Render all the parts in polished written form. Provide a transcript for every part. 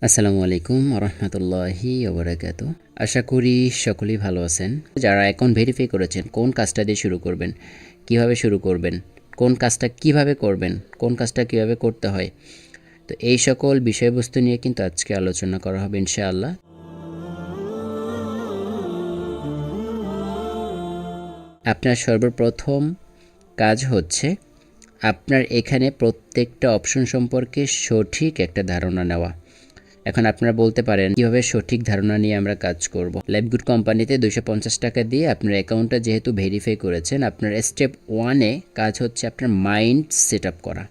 আসসালামু আলাইকুম রহমতুল্লাহি ওবরাকাত। আশা করি সকলেই ভালো আছেন। যারা অ্যাকাউন্ট ভেরিফাই করেছেন কোন কাজটা দিয়ে শুরু করবেন, কিভাবে শুরু করবেন, কোন কাজটা কিভাবে করবেন, কোন কাজটা কিভাবে করতে হয়, তো এই সকল বিষয়বস্তু নিয়ে কিন্তু আজকে আলোচনা করা হবে ইনশাআল্লাহ। আপনার সর্বপ্রথম কাজ হচ্ছে আপনার এখানে প্রত্যেকটা অপশন সম্পর্কে সঠিক একটা ধারণা নেওয়া। এখন আপনারা বলতে পারেন কীভাবে সঠিক ধারণা নিয়ে আমরা কাজ করব। লাইফগুড কোম্পানিতে 250 টাকা দিয়ে আপনার অ্যাকাউন্টটা যেহেতু ভেরিফাই করেছেন, আপনার স্টেপ 1-এ কাজ হচ্ছে আপনার মাইন্ড সেট আপ করা,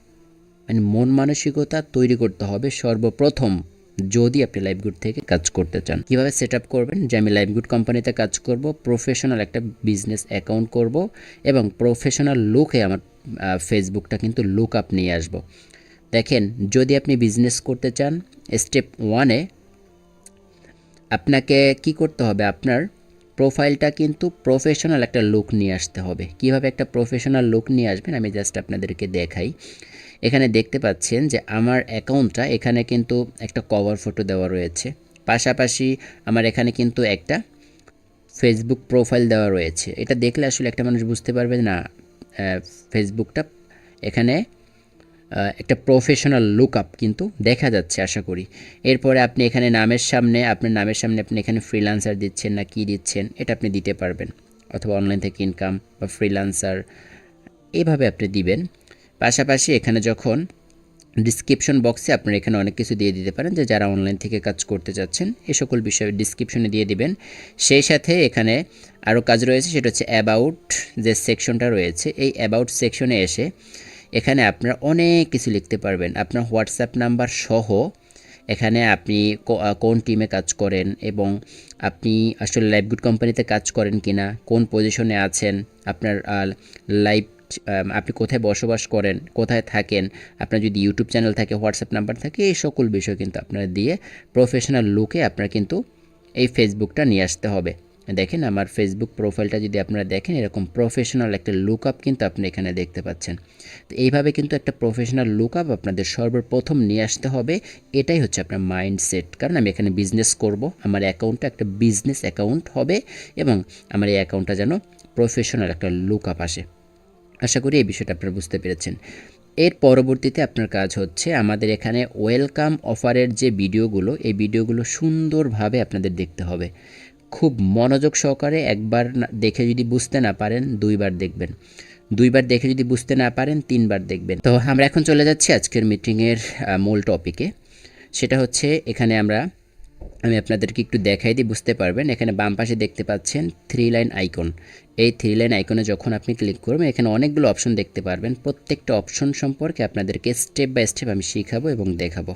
মানে মন মানসিকতা তৈরি করতে হবে সর্বপ্রথম। যদি আপনি লাইফগুড থেকে কাজ করতে চান, কিভাবে সেট আপ করবেন, যে আমি লাইফগুড কোম্পানিতে কাজ করব, প্রফেশনাল একটা বিজনেস অ্যাকাউন্ট করব এবং প্রফেশনাল লুকে আমার ফেসবুকটা কিন্তু লুক আপ নিয়ে আসবো। দেখেন, যদি আপনি বিজনেস করতে চান, স্টেপ 1-এ আপনাকে কি করতে হবে, আপনার প্রোফাইলটা কিন্তু প্রফেশনাল একটা লুক নিয়ে আসতে হবে। কিভাবে একটা প্রফেশনাল লুক নিয়ে আসবেন আমি জাস্ট আপনাদেরকে দেখাই। এখানে দেখতে পাচ্ছেন যে আমার অ্যাকাউন্টটা, এখানে কিন্তু একটা কভার ফটো দেওয়া রয়েছে, পাশাপাশি আমার এখানে কিন্তু একটা ফেসবুক প্রোফাইল দেওয়া রয়েছে। এটা দেখলে আসলে একটা মানুষ বুঝতে পারবে না ফেসবুকটা এখানে একটা প্রফেশনাল লুক আপ কিন্তু দেখা যাচ্ছে আশা করি। এরপরে আপনি এখানে আপনার নামের সামনে আপনি এখানে ফ্রিল্যান্সার দিচ্ছেন না কি দিচ্ছেন, এটা আপনি দিতে পারবেন, অথবা অনলাইন থেকে ইনকাম বা ফ্রিল্যান্সার এভাবে আপনি দিবেন। পাশাপাশি এখানে যখন ডিসক্রিপশন বক্সে আপনারা এখানে অনেক কিছু দিয়ে দিতে পারেন, যে যারা অনলাইন থেকে কাজ করতে যাচ্ছেন এই সকল বিষয় ডিসক্রিপশনে দিয়ে দিবেন। সেই সাথে এখানে আরও কাজ রয়েছে, সেটা হচ্ছে অ্যাবাউট যে সেকশনটা রয়েছে, এই অ্যাবাউট সেকশনে এসে এখানে আপনারা অনেক কিছু লিখতে পারবেন, আপনার হোয়াটসঅ্যাপ নাম্বার সহ। এখানে আপনি কোন টিমে কাজ করেন এবং আপনি আসলে লাইফগুড কোম্পানিতে কাজ করেন কিনা, কোন পজিশনে আছেন, আপনার লাইফ আপনি কোথায় বসবাস করেন, কোথায় থাকেন, আপনার যদি ইউটিউব চ্যানেল থাকে, হোয়াটসঅ্যাপ নাম্বার থাকে, এই সকল বিষয় কিন্তু আপনারা দিয়ে প্রফেশনাল লুকে আপনার কিন্তু এই ফেসবুকটা নিয়ে আসতে হবে। দেখেন আমার ফেসবুক প্রোফাইলটা যদি আপনারা দেখেন, এরকম প্রফেশনাল একটা লুক আপ কিন্তু আপনি এখানে দেখতে পাচ্ছেন। তো এইভাবে কিন্তু একটা প্রফেশনাল লুক আপ আপনাদের সর্বপ্রথম নিয়ে আসতে হবে। এটাই হচ্ছে আপনার মাইন্ডসেট, কারণ আমি এখানে বিজনেস করব, আমার অ্যাকাউন্টটা একটা বিজনেস অ্যাকাউন্ট হবে এবং আমার এই অ্যাকাউন্টটা যেন প্রফেশনাল একটা লুক আপ আসে। আশা করি এই বিষয়টা আপনারা বুঝতে পেরেছেন। এর পরবর্তীতে আপনার কাজ হচ্ছে আমাদের এখানে ওয়েলকাম অফারের যে ভিডিওগুলো, এই ভিডিওগুলো সুন্দরভাবে আপনাদের দেখতে হবে, খুব মনোযোগ সহকারে। একবার দেখে যদি বুঝতে না পারেন, দুইবার দেখবেন, দুইবার দেখে যদি বুঝতে না পারেন, তিনবার দেখবেন। তো আমরা এখন চলে যাচ্ছি আজকের মিটিংয়ের মূল টপিকে। সেটা হচ্ছে এখানে আমি আপনাদেরকে একটু দেখাই দিই, বুঝতে পারবেন। এখানে বাম পাশে দেখতে পাচ্ছেন 3 লাইন আইকন। এই 3 লাইন আইকনে যখন আপনি ক্লিক করবেন, এখানে অনেকগুলো অপশন দেখতে পারবেন। প্রত্যেকটা অপশন সম্পর্কে আপনাদেরকে স্টেপ বাই স্টেপ আমি শিখাবো এবং দেখাবো।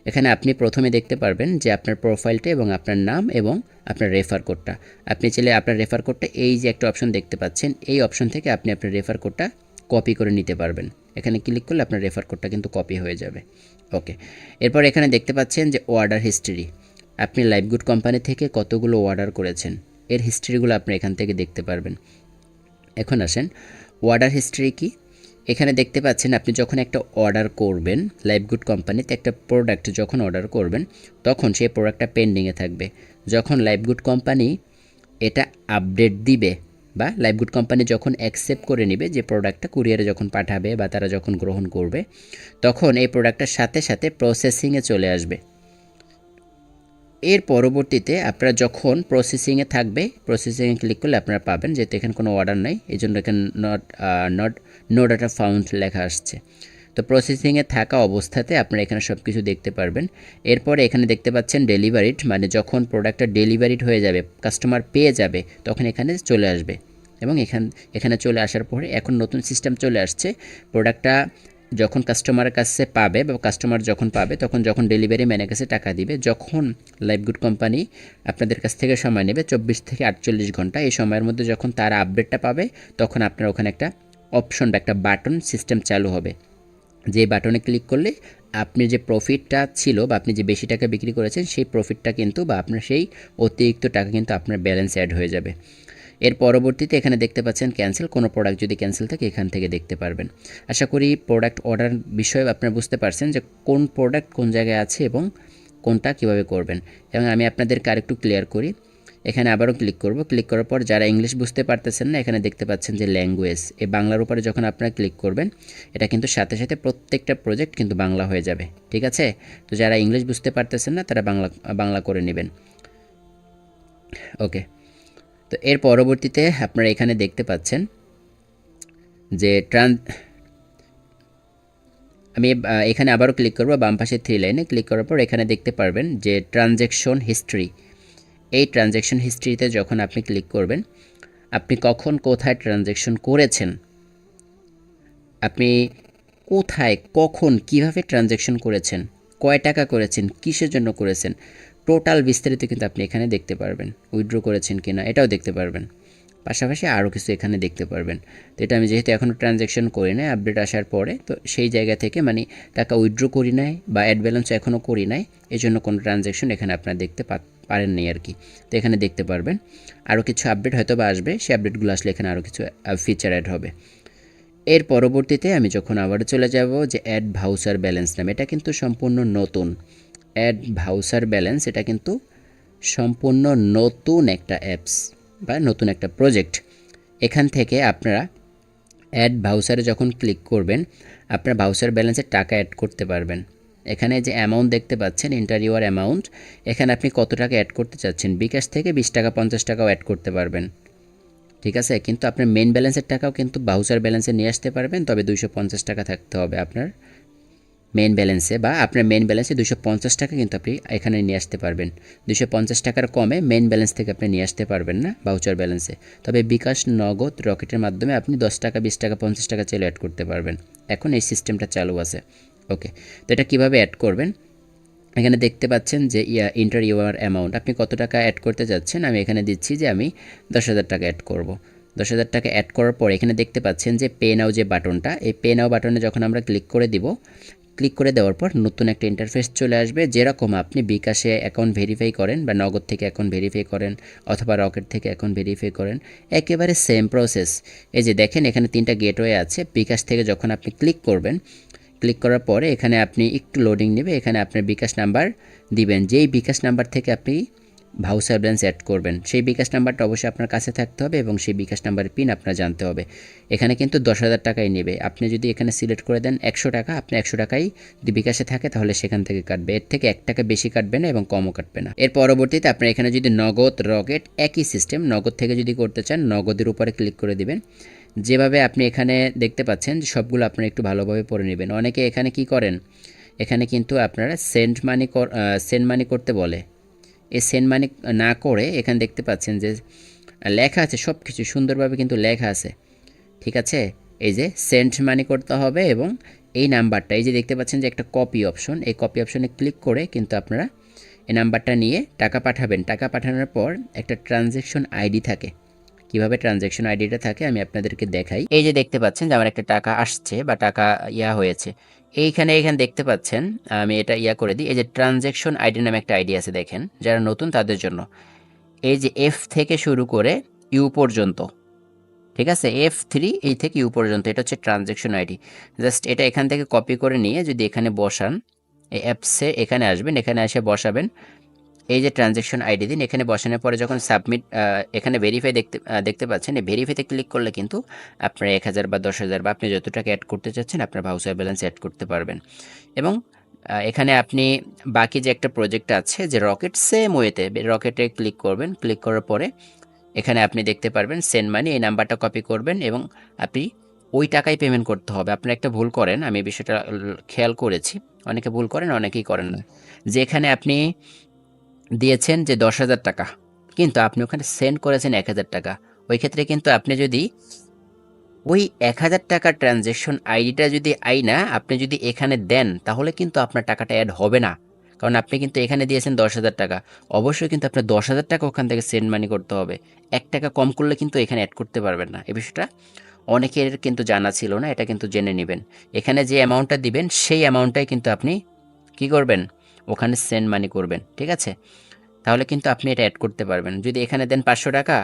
এখানে আপনি প্রথমে দেখতে পারবেন যে আপনার প্রোফাইলটা এবং আপনার নাম এবং আপনার রেফার কোডটা। আপনি চাইলে আপনার রেফার কোডটা, এই যে একটা অপশন দেখতে পাচ্ছেন, এই অপশন থেকে আপনি আপনার রেফার কোডটা কপি করে নিতে পারবেন। এখানে ক্লিক করলে আপনার রেফার কোডটা কিন্তু কপি হয়ে যাবে। ওকে, এরপর এখানে দেখতে পাচ্ছেন যে অর্ডার হিস্ট্রি, আপনি লাইফগুড কোম্পানি থেকে কতগুলো অর্ডার করেছেন এর হিস্ট্রিগুলো আপনি এখান থেকে দেখতে পারবেন। এখন আসেন, অর্ডার হিস্ট্রি কি। এখানে দেখতে পাচ্ছেন আপনি যখন একটা অর্ডার করবেন, লাইফগুড কোম্পানিতে একটা প্রোডাক্ট যখন অর্ডার করবেন, তখন সেই প্রোডাক্টটা পেন্ডিংয়ে থাকবে। যখন লাইফগুড কোম্পানি এটা আপডেট দিবে বা লাইফগুড কোম্পানি যখন অ্যাকসেপ্ট করে নেবে যে প্রোডাক্টটা কুরিয়ারে যখন পাঠাবে বা তারা যখন গ্রহণ করবে, তখন এই প্রোডাক্টটার সাথে সাথে প্রসেসিংয়ে চলে আসবে। এর পরবর্তীতে আপনারা যখন প্রসেসিংয়ে থাকবে, প্রসেসিংয়ে ক্লিক করলে আপনারা পাবেন, যেহেতু এখানে কোনো অর্ডার নাই, এই জন্য এখানে নো ডাটা ফাউন্ড লেখা আসছে। তো প্রসেসিংয়ে থাকা অবস্থাতে আপনারা এখানে সব কিছু দেখতে পারবেন। এরপরে এখানে দেখতে পাচ্ছেন ডেলিভারিড, মানে যখন প্রোডাক্টটা ডেলিভারিড হয়ে যাবে, কাস্টমার পেয়ে যাবে, তখন এখানে চলে আসবে। এবং এখানে চলে আসার পরে এখন নতুন সিস্টেম চলে আসছে, প্রোডাক্টটা যখন কাস্টমারের কাছে পাবে বা কাস্টমার যখন পাবে, তখন যখন ডেলিভারি ম্যানের কাছে টাকা দিবে, যখন লাইফগুড কোম্পানি আপনাদের কাছ থেকে সময় নেবে 24 থেকে 48 ঘন্টা, এই সময়ের মধ্যে যখন তারা আপডেটটা পাবে, তখন আপনার ওখানে একটা অপশন বা একটা বাটন সিস্টেম চালু হবে, যে বাটনে ক্লিক করলে আপনি যে প্রফিটটা ছিল বা আপনি যে বেশি টাকা বিক্রি করেছেন, সেই প্রফিটটা কিন্তু বা আপনার সেই অতিরিক্ত টাকা কিন্তু আপনার ব্যালেন্স অ্যাড হয়ে যাবে। এর পরবর্তীতে এখানে দেখতে পাচ্ছেন ক্যান্সেল, কোনো প্রোডাক্ট যদি ক্যান্সেল থাকে এখান থেকে দেখতে পারবেন। আশা করি প্রোডাক্ট অর্ডার বিষয়ে আপনারা বুঝতে পারছেন যে কোন প্রোডাক্ট কোন জায়গায় আছে এবং কোনটা কিভাবে করবেন। এবং আমি আপনাদেরকে আরেকটু ক্লিয়ার করি। এখানে আবারও ক্লিক করব। ক্লিক করার পর যারা ইংলিশ বুঝতে পারতেছেন না, এখানে দেখতে পাচ্ছেন যে ল্যাঙ্গুয়েজ, এই বাংলার উপরে যখন আপনারা ক্লিক করবেন, এটা কিন্তু সাথে সাথে প্রত্যেকটা প্রজেক্ট কিন্তু বাংলা হয়ে যাবে। ঠিক আছে? তো যারা ইংলিশ বুঝতে পারতেছেন না তারা বাংলা করে নেবেন। ওকে, তো এর পরবর্তীতে আপনারা এখানে দেখতে পাচ্ছেন যে আমি এখানে আবারও ক্লিক করব। বাম পাশে 3 লাইনে ক্লিক করার পর এখানে দেখতে পারবেন যে ট্রানজ্যাকশন হিস্ট্রি। এই ট্রানজ্যাকশন হিস্ট্রিতে যখন আপনি ক্লিক করবেন, আপনি কখন কোথায় ট্রানজ্যাকশন করেছেন, আপনি কোথায় কখন কিভাবে ট্রানজ্যাকশন করেছেন, কয় টাকা করেছেন, কিসের জন্য করেছেন, টোটাল বিস্তারিত কিন্তু আপনি এখানে দেখতে পারবেন। উইথড্র করেছেন কিনা এটাও দেখতে পারবেন, পাশাপাশি আরও কিছু এখানে দেখতে পারবেন। তো এটা আমি যেহেতু এখনও ট্রানজ্যাকশন করি নাই, আপডেট আসার পরে, তো সেই জায়গা থেকে মানে টাকা উইথড্র করি নাই বা অ্যাড ব্যালেন্স এখনও করি নাই, এই জন্য কোনো ট্রানজ্যাকশন এখানে আপনারা দেখতে পারেননি আর কি। তো এখানে দেখতে পারবেন আরও কিছু আপডেট হয়তো বা আসবে, সেই আপডেটগুলো আসলে এখানে আরও কিছু ফিচার অ্যাড হবে। এর পরবর্তীতে আমি যখন আবারও চলে যাব যে অ্যাড ভাউচার ব্যালেন্স নামে, এটা কিন্তু সম্পূর্ণ নতুন। অ্যাড ভাউচার ব্যালেন্স এটা কিন্তু সম্পূর্ণ নতুন একটা অ্যাপস বা নতুন একটা প্রজেক্ট। এখান থেকে আপনারা অ্যাড ভাউচারে যখন ক্লিক করবেন, আপনার ভাউচার ব্যালেন্সে টাকা অ্যাড করতে পারবেন। এখানে যে অ্যামাউন্ট দেখতে পাচ্ছেন, এন্টার ইউর অ্যামাউন্ট, এখানে আপনি কত টাকা অ্যাড করতে চাচ্ছেন, বিকাশ থেকে 20 টাকা 50 টাকাও অ্যাড করতে পারবেন। ঠিক আছে? কিন্তু আপনার মেন ব্যালেন্সের টাকাও কিন্তু ভাউচার ব্যালেন্সে নিয়ে আসতে পারবেন, তবে 250 টাকা থাকতে হবে আপনার মেন ব্যালেন্সে, বা আপনার মেন ব্যালেন্সে 250 টাকা কিন্তু আপনি এখানে নিয়ে আসতে পারবেন। 250 টাকার কমে মেন ব্যালেন্স থেকে আপনি নিয়ে আসতে পারবেন না ভাউচার ব্যালেন্সে। তবে বিকাশ, নগদ, রকেটের মাধ্যমে আপনি 10 টাকা 20 টাকা 50 টাকা চাইলে অ্যাড করতে পারবেন। এখন এই সিস্টেমটা চালু আছে। ওকে, তো এটা কীভাবে অ্যাড করবেন, এখানে দেখতে পাচ্ছেন যে এন্টার ইউর অ্যামাউন্ট, আপনি কত টাকা অ্যাড করতে যাচ্ছেন। আমি এখানে দিচ্ছি যে আমি 10,000 টাকা অ্যাড করব। 10,000 টাকা অ্যাড করার পর এখানে দেখতে পাচ্ছেন যে পে নাও যে বাটনটা, এই পে নাও বাটনে যখন আমরা ক্লিক করে দিব, ক্লিক করে দেওয়ার পর নতুন একটা ইন্টারফেস চলে আসবে। যেরকম আপনি বিকাশে অ্যাকাউন্ট ভেরিফাই করেন বা নগদ থেকে অ্যাকাউন্ট ভেরিফাই করেন অথবা রকেট থেকে অ্যাকাউন্ট ভেরিফাই করেন, একেবারে সেম প্রসেস। এই যে দেখেন এখানে 3টা গেটওয়ে আছে। বিকাশ থেকে যখন আপনি ক্লিক করবেন, ক্লিক করার পরে এখানে আপনি একটু লোডিং নেবে, এখানে আপনার বিকাশ নাম্বার দিবেন। যেই বিকাশ নাম্বার থেকে আপনি ভাউচার ব্যালেন্স অ্যাড করবেন, সেই বিকাশ নাম্বারটা অবশ্যই আপনার কাছে থাকতে হবে এবং সেই বিকাশ নাম্বারের পিন আপনার জানতে হবে। এখানে কিন্তু 10,000 টাকাই নেবে। আপনি যদি এখানে সিলেক্ট করে দেন 100 টাকা, আপনি 100 টাকাই যদি বিকাশে থাকে তাহলে সেখান থেকে কাটবে, এর থেকে 1 টাকা বেশি কাটবে না এবং কমও কাটবে না। এর পরবর্তীতে আপনার এখানে যদি নগদ, রকেট একই সিস্টেম, নগদ থেকে যদি করতে চান নগদের উপরে ক্লিক করে দিবেন। যেভাবে আপনি এখানে দেখতে পাচ্ছেন যে সবগুলো আপনারা একটু ভালোভাবে পড়ে নেবেন। অনেকে এখানে কি করেন, এখানে কিন্তু আপনারা সেন্ড মানি করতে বলে, এই সেন্ড মানি না করে এখানে দেখতে পাচ্ছেন যে লেখা আছে, সব কিছু সুন্দরভাবে কিন্তু লেখা আছে। ঠিক আছে? এই যে সেন্ড মানি করতে হবে এবং এই নাম্বারটা, এই যে দেখতে পাচ্ছেন যে একটা কপি অপশন, এই কপি অপশনে ক্লিক করে কিন্তু আপনারা এই নাম্বারটা নিয়ে টাকা পাঠাবেন। টাকা পাঠানোর পর একটা ট্রানজ্যাকশন আইডি থাকে। কিভাবে ট্রানজ্যাকশন আইডিটা থাকে আমি আপনাদেরকে দেখাই। এই যে দেখতে পাচ্ছেন যে আমার একটা টাকা আসছে বা টাকা হয়েছে। এখানে দেখতে পাচ্ছেন, আমি এটা করে দিই। এই যে ট্রানজ্যাকশন আইডি নামে একটা আইডি আছে, দেখেন যারা নতুন তাদের জন্য। এই যে এফ থেকে শুরু করে ইউ পর্যন্ত, ঠিক আছে, F3 এই থেকে ইউ পর্যন্ত, এটা হচ্ছে ট্রানজ্যাকশন আইডি। জাস্ট এটা এখান থেকে কপি করে নিয়ে যদি এখানে বসান, এই অ্যাপসে এখানে আসবেন, এখানে এসে বসাবেন। এই যে ট্রানজ্যাকশন আইডি দিন, এখানে বসানোর পরে যখন সাবমিট, এখানে ভেরিফাই দেখতে পাচ্ছেন, এই ভেরিফাইতে ক্লিক করলে কিন্তু আপনার 1,000 বা 10,000 বা আপনি যত টাকা অ্যাড করতে চাচ্ছেন আপনার ভাউচার ব্যালেন্স অ্যাড করতে পারবেন। এবং এখানে আপনি বাকি যে একটা প্রজেক্ট আছে যে রকেট, সেম ওয়েতে রকেটে ক্লিক করবেন। ক্লিক করার পরে এখানে আপনি দেখতে পারবেন সেন্ড মানি, এই নাম্বারটা কপি করবেন এবং আপনি ওই টাকাই পেমেন্ট করতে হবে। আপনারা একটা ভুল করেন, আমি বিষয়টা খেয়াল করেছি, অনেকে ভুল করেন অনেকেই করেন না, যে এখানে আপনি দিয়েছেন যে 10,000 টাকা, কিন্তু আপনি ওখানে সেন্ড করেছেন 1,000 টাকা। ওই ক্ষেত্রে কিন্তু আপনি যদি ওই 1,000 টাকার ট্রানজ্যাকশন আইডিটা যদি আপনি যদি এখানে দেন, তাহলে কিন্তু আপনার টাকাটা অ্যাড হবে না। কারণ আপনি কিন্তু এখানে দিয়েছেন 10,000 টাকা, অবশ্যই কিন্তু আপনার 10,000 টাকা ওখান থেকে সেন্ড মানি করতে হবে। 1 টাকা কম করলে কিন্তু এখানে অ্যাড করতে পারবেন না। এই বিষয়টা অনেকের কিন্তু জানা ছিল না, এটা কিন্তু জেনে নেবেন। এখানে যে অ্যামাউন্টটা দিবেন সেই অ্যামাউন্টটাই কিন্তু আপনি কি করবেন, ওখানে সেন্ড মানি করবেন। ঠিক আছে? তাহলে কিন্তু আপনি এটা অ্যাড করতে পারবেন। যদি এখানে দেন 500 টাকা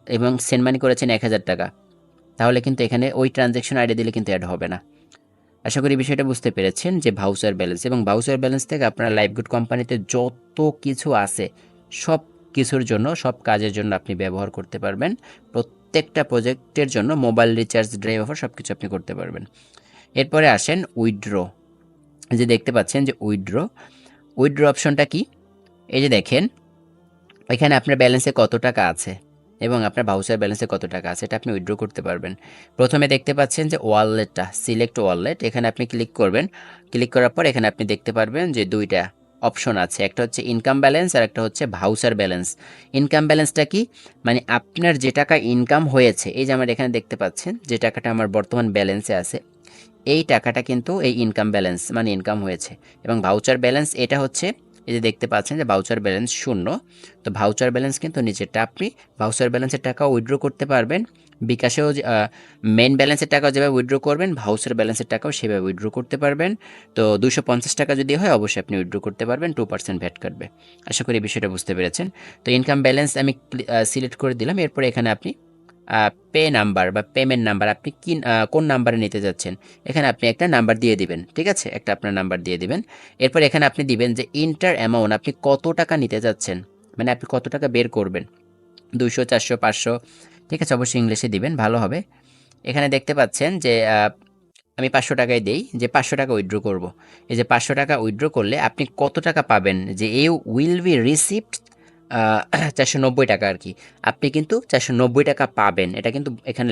এবং সেন্ড মানি করেছেন 1,000 টাকা, তাহলে কিন্তু এখানে ওই ট্রানজ্যাকশন আইডি দিলে কিন্তু অ্যাড হবে না। আশা করি বিষয়টা বুঝতে পেরেছেন যে ভাউচার ব্যালেন্স, এবং ভাউচার ব্যালেন্স থেকে আপনারা লাইফগুড কোম্পানিতে যত কিছু আছে সব কিছুর জন্য, সব কাজের জন্য আপনি ব্যবহার করতে পারবেন। প্রত্যেকটা প্রজেক্টের জন্য মোবাইল রিচার্জ, ড্রাইভ অফার সব কিছু আপনি করতে পারবেন। এরপরে আসেন উইথড্র। যে দেখতে পাচ্ছেন যে উইথড্র অপশনটা কি, এই যে দেখেন এখানে আপনার ব্যালেন্সে কত টাকা আছে এবং আপনার ভাউচার ব্যালেন্সে কত টাকা আছে এটা আপনি উইথড্র করতে পারবেন। প্রথমে দেখতে পাচ্ছেন যে ওয়ালেটটা, সিলেক্ট ওয়ালেট, এখানে আপনি ক্লিক করবেন। ক্লিক করার পর এখানে আপনি দেখতে পারবেন যে দুইটা অপশন আছে, একটা হচ্ছে ইনকাম ব্যালেন্স আর একটা হচ্ছে ভাউচার ব্যালেন্স। ইনকাম ব্যালেন্সটা কি, মানে আপনার যে টাকা ইনকাম হয়েছে, এই যে আমার এখানে দেখতে পাচ্ছেন যে টাকাটা আমার বর্তমান ব্যালেন্সে আছে, এই টাকাটা কিন্তু এই ইনকাম ব্যালেন্স মানে ইনকাম হয়েছে। এবং ভাউচার ব্যালেন্স এটা হচ্ছে, এই যে দেখতে পাচ্ছেন যে ভাউচার ব্যালেন্স 0। তো ভাউচার ব্যালেন্স কিন্তু নিচেরটা, আপনি ভাউচার ব্যালেন্সের টাকা উইথড্র করতে পারবেন। বিকাশেও মেইন ব্যালেন্সের টাকাও যেভাবে উইথড্র করবেন, ভাউচার ব্যালেন্সের টাকাও সেভাবে উইথড্র করতে পারবেন। তো 250 টাকা যদি হয় অবশ্যই আপনি উইথড্র করতে পারবেন, 2% ভ্যাট কাটবে। আশা করি বিষয়টা বুঝতে পেরেছেন। তো ইনকাম ব্যালেন্স আমি সিলেক্ট করে দিলাম। এরপরে এখানে আপনি পে নাম্বার বা পেমেন্ট নাম্বার, আপনি কি কোন নাম্বারে নিতে যাচ্ছেন, এখানে আপনি একটা নাম্বার দিয়ে দিবেন, ঠিক আছে, একটা আপনার নাম্বার দিয়ে দিবেন। এরপর এখানে আপনি দিবেন যে ইন্টার অ্যামাউন্ট, আপনি কত টাকা নিতে যাচ্ছেন, মানে আপনি কত টাকা বের করবেন, 200, 400, 500, ঠিক আছে, অবশ্যই ইংলিশে দিবেন, ভালো হবে। এখানে দেখতে পাচ্ছেন যে আমি 500 টাকায় দেই, যে 500 টাকা উইথড্র করব। এই যে 500 টাকা উইথড্র করলে আপনি কত টাকা পাবেন, যে এ উইল বি রিসিভড 490 টাকা আর কি, আপনি কিন্তু 490 টাকা পাবেন, এটা কিন্তু এখানে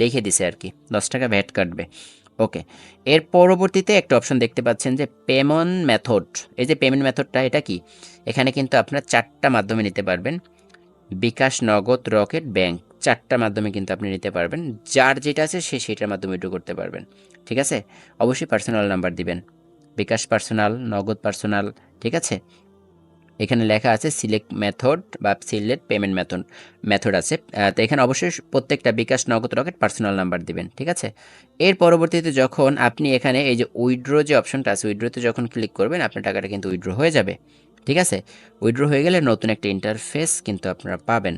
লিখে দিছে আর কি, 10 টাকা ভ্যাট কাটবে। ওকে, এর পরবর্তীতে একটা অপশন দেখতে পাচ্ছেন যে পেমেন্ট মেথড। এই যে পেমেন্ট মেথডটা এটা কি, এখানে কিন্তু আপনার 4টা মাধ্যমে নিতে পারবেন, বিকাশ, নগদ, রকেট, ব্যাংক, 4টার মাধ্যমে কিন্তু আপনি নিতে পারবেন। যার যেটা আছে সে সেটার মাধ্যমে উইথড্র করতে পারবেন, ঠিক আছে। অবশ্যই পার্সোনাল নাম্বার দিবেন, বিকাশ পার্সোনাল, নগদ পার্সোনাল, ঠিক আছে। এখানে লেখা আছে সিলেক্ট মেথড বা সিলেক্ট পেমেন্ট মেথড আছে। তো এখানে অবশ্যই প্রত্যেকটা বিকাশ, নগদ, রকেট, পার্সোনাল নাম্বার দিবেন, ঠিক আছে। এর পরবর্তীতে যখন আপনি এখানে এই যে উইথড্র যে অপশনটা আছে, উইথড্রতে যখন ক্লিক করবেন আপনার টাকাটা কিন্তু উইথড্র হয়ে যাবে, ঠিক আছে। উইথড্র হয়ে গেলে নতুন একটা ইন্টারফেস কিন্তু আপনারা পাবেন।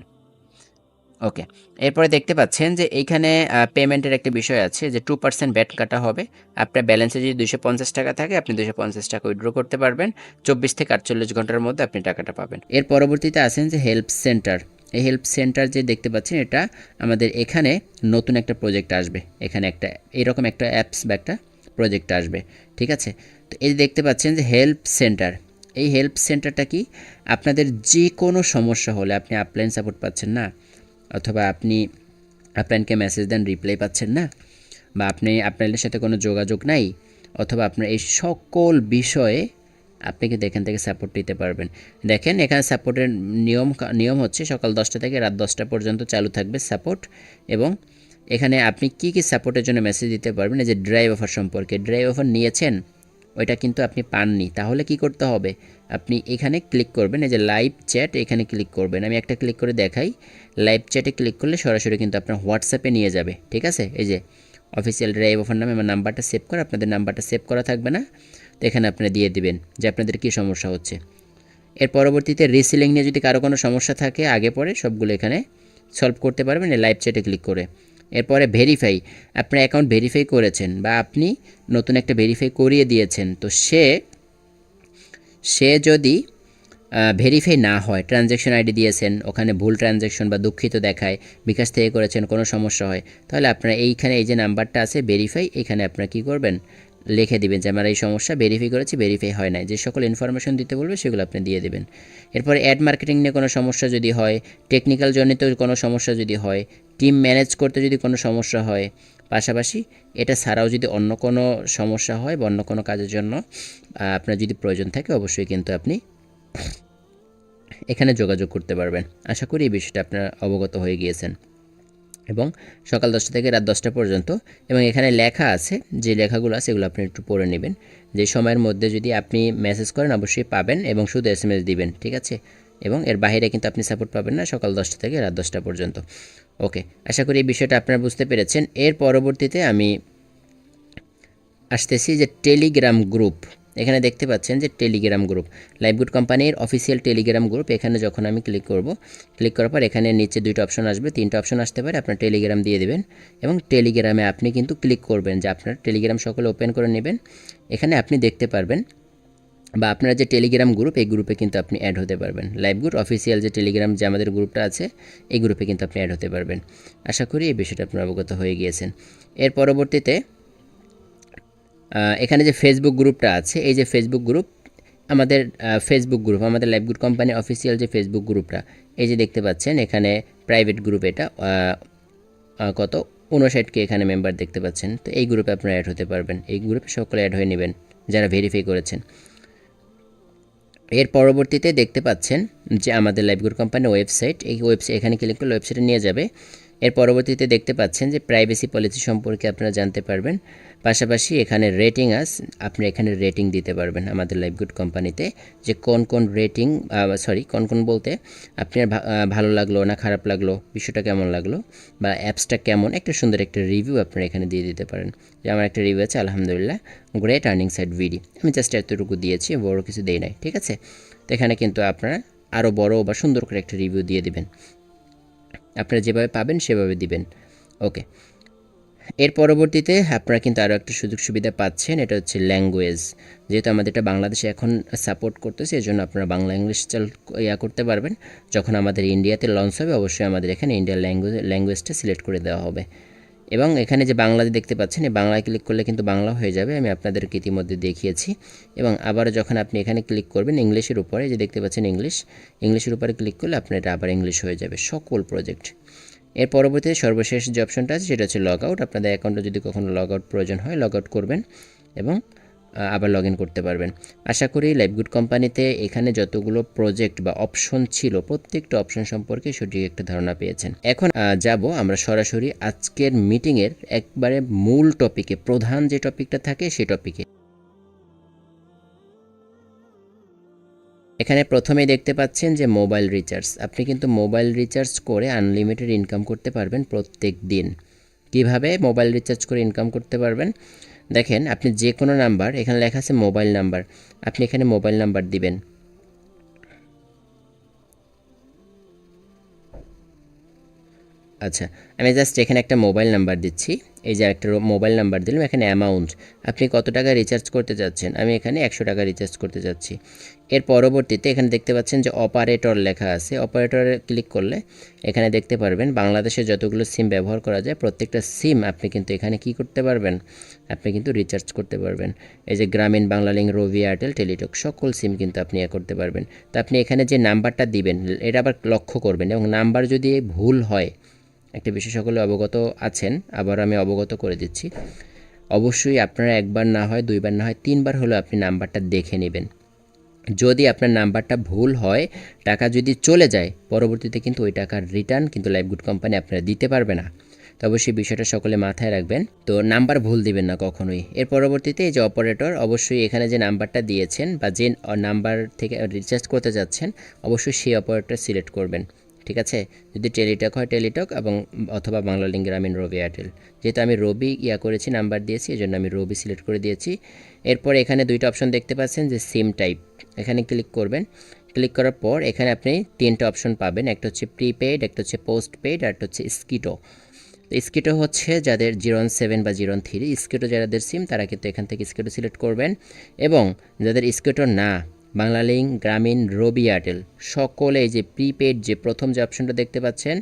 ওকে, এরপরে দেখতে পাচ্ছেন যে এইখানে পেমেন্টের একটা বিষয় আছে যে 2% ভ্যাট কাটা হবে। আপনার ব্যালেন্সে যদি 250 টাকা থাকে আপনি 250 টাকা উইথড্র করতে পারবেন, 24 থেকে 48 ঘন্টার মধ্যে আপনি টাকাটা পাবেন। এর পরবর্তীতে আছেন যে হেল্প সেন্টার। এই হেল্প সেন্টার যে দেখতে পাচ্ছেন, এটা আমাদের এখানে নতুন একটা প্রজেক্ট আসবে, এখানে একটা এরকম একটা অ্যাপস বা একটা প্রজেক্ট আসবে, ঠিক আছে। তো এই দেখতে পাচ্ছেন যে হেল্প সেন্টার, এই হেল্প সেন্টারটা কি, আপনাদের যে কোনো সমস্যা হলে, আপনি আপলাইন সাপোর্ট পাচ্ছেন না, অথবা আপনি আপলাইনকে মেসেজ দেন, রিপ্লাই পাচ্ছেন না, বা আপনি আপনাদের সাথে কোনো যোগাযোগ নাই, অথবা আপনার এই সকল বিষয়ে আপনি কিন্তু এখান থেকে সাপোর্ট নিতে পারবেন। দেখেন এখানে সাপোর্টের নিয়ম হচ্ছে সকাল 10টা থেকে রাত 10টা পর্যন্ত চালু থাকবে সাপোর্ট। এবং এখানে আপনি কি সাপোর্টের জন্য মেসেজ দিতে পারবেন, এই যে ড্রাইভ অফার সম্পর্কে, ড্রাইভ অফার নিয়েছেন ওইটা কিন্তু আপনি পাননি, তাহলে কি করতে হবে, আপনি এখানে ক্লিক করবেন, এই যে লাইভ চ্যাট, এখানে ক্লিক করবেন। আমি একটা ক্লিক করে দেখাই, লাইভ চ্যাটে ক্লিক করলে সরাসরি কিন্তু আপনার হোয়াটসঅ্যাপে নিয়ে যাবে, ঠিক আছে। এই যে অফিসিয়াল ড্রাইভ অফার নামে আমার নাম্বারটা সেভ করা, আপনাদের নাম্বারটা সেভ করা থাকবে না, তো এখানে আপনারা দিয়ে দিবেন যে আপনাদের কী সমস্যা হচ্ছে। এর পরবর্তীতে রিসেলিং নিয়ে যদি কারো কোনো সমস্যা থাকে আগে পরে সবগুলো এখানে সলভ করতে পারবেন এই লাইভ চ্যাটে ক্লিক করে। এরপরে ভেরিফাই, আপনার অ্যাকাউন্ট ভেরিফাই করেছেন বা আপনি নতুন একটা ভেরিফাই করিয়ে দিয়েছেন, তো সে যদি ভেরিফাই না হয়, ট্রানজ্যাকশন আইডি দিয়েছেন, ওখানে ভুল ট্রানজ্যাকশন বা দুঃখিত দেখায়, বিকাশ থেকে করেছেন, কোনো সমস্যা হয়, তাহলে আপনারা এইখানে এই যে নাম্বারটা আছে ভেরিফাই, এখানে আপনারা কী করবেন, লিখে দিবেন যে আমার এই সমস্যা, ভেরিফাই করেছি, ভেরিফাই হয় নাই, যে সকল ইনফরমেশন দিতে বলবে সেগুলো আপনি দিয়ে দেবেন। এরপরে অ্যাড মার্কেটিং নিয়ে কোনো সমস্যা যদি হয়, টেকনিক্যাল জনিত কোনো সমস্যা যদি হয়, টিম ম্যানেজ করতে যদি কোনো সমস্যা হয়, পাশাপাশি এটা ছাড়াও যদি অন্য কোনো সমস্যা হয় বা অন্য কোনো কাজের জন্য আপনার যদি প্রয়োজন থাকে অবশ্যই কিন্তু আপনি এখানে যোগাযোগ করতে পারবেন। আশা করি এই বিষয়টা আপনারা অবগত হয়ে গিয়েছেন। এবং সকাল 10টা থেকে রাত 10টা পর্যন্ত, এবং এখানে লেখা আছে, যে লেখাগুলো আছে এগুলো আপনি একটু পড়ে নেবেন, যে সময়ের মধ্যে যদি আপনি মেসেজ করেন অবশ্যই পাবেন এবং শুধু SMS দিবেন, ঠিক আছে। এবং এর বাইরে কিন্তু আপনি সাপোর্ট পাবেন না সকাল 10টা থেকে রাত 10টা পর্যন্ত। ওকে, আশা করি এই বিষয়টা আপনারা বুঝতে পেরেছেন। এর পরবর্তীতে আমি আসতেছি যে টেলিগ্রাম গ্রুপ। এখানে দেখতে পাচ্ছেন যে টেলিগ্রাম গ্রুপ, লাইভগুড কোম্পানির অফিসিয়াল টেলিগ্রাম গ্রুপ। এখানে যখন আমি ক্লিক করব, ক্লিক করার পর এখানে নিচে 2টা অপশন আসবে, 3টা অপশন আসতে পারে, আপনার টেলিগ্রাম দিয়ে দেবেন এবং টেলিগ্রামে আপনি কিন্তু ক্লিক করবেন যে আপনার টেলিগ্রাম সকলে ওপেন করে নেবেন। এখানে আপনি দেখতে পারবেন বা আপনার যে টেলিগ্রাম গ্রুপ, এই গ্রুপে কিন্তু আপনি অ্যাড হতে পারবেন। লাইভগুড অফিসিয়াল যে টেলিগ্রাম যে আমাদের গ্রুপটা আছে, এই গ্রুপে কিন্তু আপনি অ্যাড হতে পারবেন। আশা করি এই বিষয়টা আপনার অবগত হয়ে গিয়েছেন। এর পরবর্তীতে এখানে যে ফেসবুক গ্রুপটা আছে, এই যে ফেসবুক গ্রুপ, আমাদের ফেসবুক গ্রুপ, আমাদের লাইভগুড কোম্পানি অফিসিয়াল যে ফেসবুক গ্রুপটা, এই যে দেখতে পাচ্ছেন এখানে প্রাইভেট গ্রুপ, এটা কত 59কে এখানে মেম্বার দেখতে পাচ্ছেন। তো এই গ্রুপে আপনারা অ্যাড হতে পারবেন, এই গ্রুপে সকলে অ্যাড হয়ে নেবেন যারা ভেরিফাই করেছেন। এর পরবর্তীতে দেখতে পাচ্ছেন যে আমাদের লাইভগুড কোম্পানি ওয়েবসাইট, এই ওয়েবসাইট এখানে ক্লিক করলে ওয়েবসাইটে নিয়ে যাবে। এর পরবর্তীতে দেখতে পাচ্ছেন যে প্রাইভেসি পলিসি সম্পর্কে আপনারা জানতে পারবেন। পাশাপাশি এখানে রেটিং আপনি এখানে রেটিং দিতে পারবেন আমাদের লাইভগুড কোম্পানিতে, যে কোন রেটিং কোন বলতে আপনার ভালো লাগলো না খারাপ লাগলো, বিষয়টা কেমন লাগলো বা অ্যাপসটা কেমন, একটা সুন্দর একটা রিভিউ আপনারা এখানে দিয়ে দিতে পারেন। যে আমার একটা রিভিউ আছে, আলহামদুলিল্লাহ, গ্রেট আর্নিং সাইট ভিডি, আমি জাস্ট এতটুকু দিয়েছি, বড় কিছু দেই নাই, ঠিক আছে। তো এখানে কিন্তু আপনারা আরও বড় বা সুন্দর করে একটা রিভিউ দিয়ে দিবেন, আপনারা যেভাবে পাবেন সেভাবে দিবেন। ওকে, এর পরবর্তীতে আপনারা কিন্তু আরও একটা সুযোগ সুবিধা পাচ্ছেন, এটা হচ্ছে ল্যাঙ্গুয়েজ। যেহেতু আমাদের এটা বাংলাদেশে এখন সাপোর্ট করতেছে, এই জন্য আপনারা বাংলা ইংলিশ করতে পারবেন। যখন আমাদের ইন্ডিয়াতে লঞ্চ হবে, অবশ্যই আমাদের এখানে ইন্ডিয়ার ল্যাঙ্গুয়েজটা সিলেক্ট করে দেওয়া হবে। এবং এখানে যে বাংলাতে দেখতে পাচ্ছেন, এই বাংলায় ক্লিক করলে কিন্তু বাংলা হয়ে যাবে, আমি আপনাদেরকে ইতিমধ্যে দেখিয়েছি। এবং আবার যখন আপনি এখানে ক্লিক করবেন ইংলিশের উপরে, যে দেখতে পাচ্ছেন ইংলিশের উপরে ক্লিক করলে আপনার এটা আবার ইংলিশ হয়ে যাবে সকল প্রজেক্ট। এর পরবর্তীতে সর্বশেষ যে অপশনটা আছে সেটা হচ্ছে লগ আউট। আপনাদের অ্যাকাউন্টে যদি কখনো লগ আউট প্রয়োজন হয়, লগ আউট করবেন এবং আবার লগ ইন করতে পারবেন। আশা করি লাইভগুড কোম্পানিতে এখানে যতগুলো প্রজেক্ট বা অপশন ছিল, প্রত্যেকটা অপশন সম্পর্কে সঠিক একটা ধারণা পেয়েছেন। এখন যাব আমরা সরাসরি আজকের মিটিংয়ের একবারে মূল টপিকে, প্রধান যে টপিকটা থাকে সেই টপিকে। এখানে প্রথমেই দেখতে পাচ্ছেন যে মোবাইল রিচার্জ, আপনি কিন্তু মোবাইল রিচার্জ করে আনলিমিটেড ইনকাম করতে পারবেন প্রত্যেক দিন। কিভাবে মোবাইল রিচার্জ করে ইনকাম করতে পারবেন দেখেন, আপনি যে কোনো নাম্বার, এখানে লেখা আছে মোবাইল নাম্বার, আপনি এখানে মোবাইল নাম্বার দিবেন। আচ্ছা, আমি জাস্ট এখানে একটা মোবাইল নাম্বার দিচ্ছি, এই যে একটা মোবাইল নাম্বার দিলাম। এখানে অ্যামাউন্ট, আপনি কত টাকা রিচার্জ করতে চাচ্ছেন, আমি এখানে 100 টাকা রিচার্জ করতে চাচ্ছি। এর পরবর্তীতে এখানে দেখতে পাচ্ছেন যে অপারেটর লেখা আছে, অপারেটরে ক্লিক করলে এখানে দেখতে পারবেন বাংলাদেশে যতগুলো সিম ব্যবহার করা যায়, প্রত্যেকটা সিম আপনি কিন্তু এখানে কি করতে পারবেন, আপনি কিন্তু রিচার্জ করতে পারবেন। এই যে গ্রামীণ, বাংলালিংক, রবি, এয়ারটেল, টেলিটক, সকল সিম কিন্তু আপনি করতে পারবেন। তো আপনি এখানে যে নাম্বারটা দিবেন এটা আবার লক্ষ্য করবেন, এবং নাম্বার যদি ভুল হয়, একটা বিষয় সকলে অবগত আছেন, আবার আমি অবগত করে দিচ্ছি, অবশ্যই আপনারা একবার না হয়, দুইবার না হয়, 3বার হলেও আপনি নাম্বারটা দেখে নেবেন। যদি আপনার নাম্বারটা ভুল হয়, টাকা যদি চলে যায়, পরবর্তীতে কিন্তু ওই টাকার রিটার্ন কিন্তু লাইভগুড কোম্পানি আপনারা দিতে পারবে না। তো অবশ্যই বিষয়টা সকলে মাথায় রাখবেন, তো নাম্বার ভুল দিবেন না কখনোই। এর পরবর্তীতে এই যে অপারেটর, অবশ্যই এখানে যে নাম্বারটা দিয়েছেন বা যে নাম্বার থেকে রিচার্জ করতে যাচ্ছেন, অবশ্যই সেই অপারেটর সিলেক্ট করবেন, ঠিক আছে। যদি টেলিটক হয় টেলিটক, এবং অথবা বাংলালিংক, গ্রামীণ, রবি, এয়ারটেল। যেহেতু আমি রবি করেছি, নাম্বার দিয়েছি, এই জন্য আমি রবি সিলেক্ট করে দিয়েছি। এরপর এখানে 2টা অপশন দেখতে পাচ্ছেন যে সিম টাইপ, এখানে ক্লিক করবেন। ক্লিক করার পর এখানে আপনি 3টা অপশন পাবেন, একটা হচ্ছে প্রিপেইড, একটা হচ্ছে পোস্ট পেইড, আর একটা হচ্ছে স্কিটো। তো স্কিটো হচ্ছে যাদের 017 বা 013 স্কিটো যাদের সিম, তারা কিন্তু এখান থেকে স্কিটো সিলেক্ট করবেন। এবং যাদের স্কিটো না, বাংলালিংক, গ্রামীণ, রবি, এয়ারটেল, সকলে এই যে প্রিপেইড যে প্রথম যে অপশনটা দেখতে পাচ্ছেন,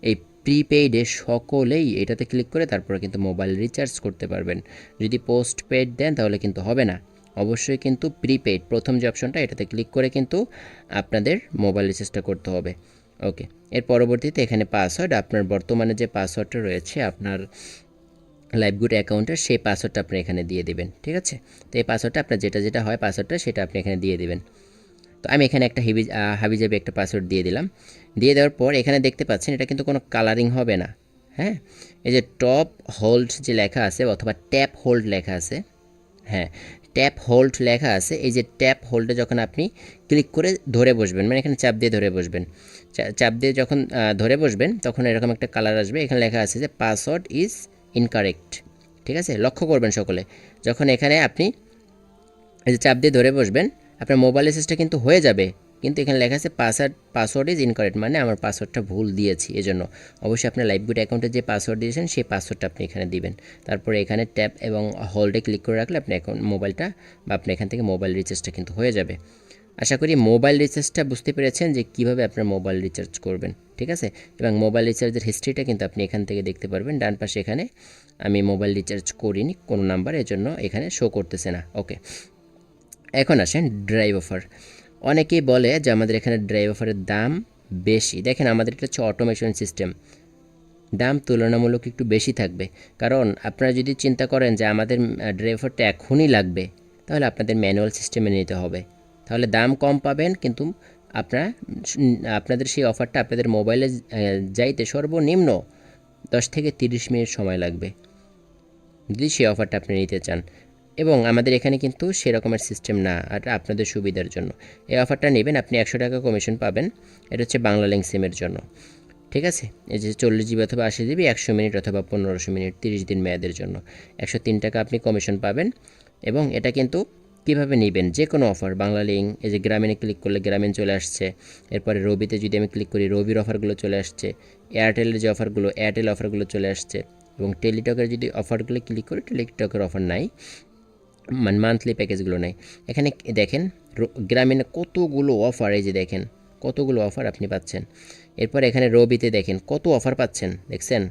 এই প্রিপেইডে সকলেই এটাতে ক্লিক করে তারপরে কিন্তু মোবাইল রিচার্জ করতে পারবেন। যদি পোস্ট পেইড দেন তাহলে কিন্তু হবে না, অবশ্যই কিন্তু প্রিপেইড প্রথম যে অপশনটা, এটাতে ক্লিক করে কিন্তু আপনাদের মোবাইল রিচার্জটা করতে হবে। ওকে, এর পরবর্তীতে এখানে পাসওয়ার্ড, আপনার বর্তমানে যে পাসওয়ার্ডটা রয়েছে আপনার লাইভগুড অ্যাকাউন্টের, সেই পাসওয়ার্ডটা আপনি এখানে দিয়ে দেবেন, ঠিক আছে। তো এই পাসওয়ার্ডটা আপনার যেটা হয় পাসওয়ার্ডটা, সেটা আপনি এখানে দিয়ে দেবেন। তো আমি এখানে একটা হাবিজাবি একটা পাসওয়ার্ড দিয়ে দিলাম। দিয়ে দেওয়ার পর এখানে দেখতে পাচ্ছেন এটা কিন্তু কোনো কালারিং হবে না, হ্যাঁ। এই যে টপ হোল্ড যে লেখা আছে, অথবা ট্যাপ হোল্ড লেখা আছে, হ্যাঁ, ট্যাপ হোল্ড লেখা আছে, এই যে ট্যাপ হোল্ডে যখন আপনি ক্লিক করে ধরে বসবেন, মানে এখানে চাপ দিয়ে ধরে বসবেন, চাপ দিয়ে যখন ধরে বসবেন, তখন এরকম একটা কালার আসবে, এখানে লেখা আছে যে পাসওয়ার্ড ইজ ইনকারেক্ট, ঠিক আছে। লক্ষ্য করবেন সকলে, যখন এখানে আপনি এই যে চাপ দিয়ে ধরে বসবেন, আপনার মোবাইল রিচার্জটা কিন্তু হয়ে যাবে। কিন্তু এখানে লেখা আছে পাসওয়ার্ড ইজ ইনকারেক্ট, মানে আমার পাসওয়ার্ডটা ভুল দিয়েছি। এজন্য অবশ্যই আপনার লাইফগুড অ্যাকাউন্টে যে পাসওয়ার্ড দিয়েছেন সেই পাসওয়ার্ডটা আপনি এখানে দিবেন। তারপরে এখানে ট্যাপ এবং হোল্ডে ক্লিক করে রাখলে আপনি অ্যাকাউন্ট মোবাইলটা বা আপনি এখান থেকে মোবাইল রিচার্জটা কিন্তু হয়ে যাবে। আশা করি মোবাইল রিচার্জটা বুঝতে পেরেছেন যে কীভাবে আপনার মোবাইল রিচার্জ করবেন, ঠিক আছে। এবং মোবাইল রিচার্জের হিস্ট্রিটা কিন্তু আপনি এখান থেকে দেখতে পারবেন। ডান পাশে এখানে আমি মোবাইল রিচার্জ করিনি কোনো নাম্বার, এজন্য এখানে শো করতেছে না। ওকে, এখন আসেন ড্রাইভ অফার। অনেকেই বলে যে আমাদের এখানে ড্রাইভ অফারের দাম বেশি। দেখেন আমাদের এটা হচ্ছে অটোমেশন সিস্টেম, দাম তুলনামূলক একটু বেশি থাকবে। কারণ আপনারা যদি চিন্তা করেন যে আমাদের ড্রাইভ অফারটা এখনই লাগবে, তাহলে আপনাদের ম্যানুয়াল সিস্টেমে নিতে হবে, তাহলে দাম কম পাবেন। কিন্তু আপনাদের সেই অফারটা আপনাদের মোবাইলে যাইতে সর্বনিম্ন 10 থেকে 30 মিনিট সময় লাগবে যদি সেই অফারটা আপনি নিতে চান। এবং আমাদের এখানে কিন্তু সেরকমের সিস্টেম না, আর আপনাদের সুবিধার জন্য এই অফারটা নেবেন, আপনি 100 টাকা কমিশন পাবেন। এটা হচ্ছে বাংলালিংক সিমের জন্য, ঠিক আছে। এই যে 40 জিবি অথবা 80 জিবি 100 মিনিট অথবা 1500 মিনিট 30 দিন মেয়াদের জন্য 103 টাকা আপনি কমিশন পাবেন। এবং এটা কিন্তু কীভাবে নেবেন, যে কোনো অফার বাংলালিংক, এই যে গ্রামীণে ক্লিক করলে গ্রামীণ চলে আসছে। এরপরে রবিতে যদি আমি ক্লিক করি রবির অফারগুলো চলে আসছে। এয়ারটেলের যে অফারগুলো এয়ারটেল অফারগুলো চলে আসছে। এবং টেলিটকের যদি অফারগুলো ক্লিক করি টেলিটকের অফার নাই, মানে মান্থলি প্যাকেজগুলো নেই। এখানে দেখেন গ্রামীণে কতগুলো অফার, এই যে দেখেন কতগুলো অফার আপনি পাচ্ছেন। এরপর এখানে রবিতে দেখেন কত অফার পাচ্ছেন, দেখছেন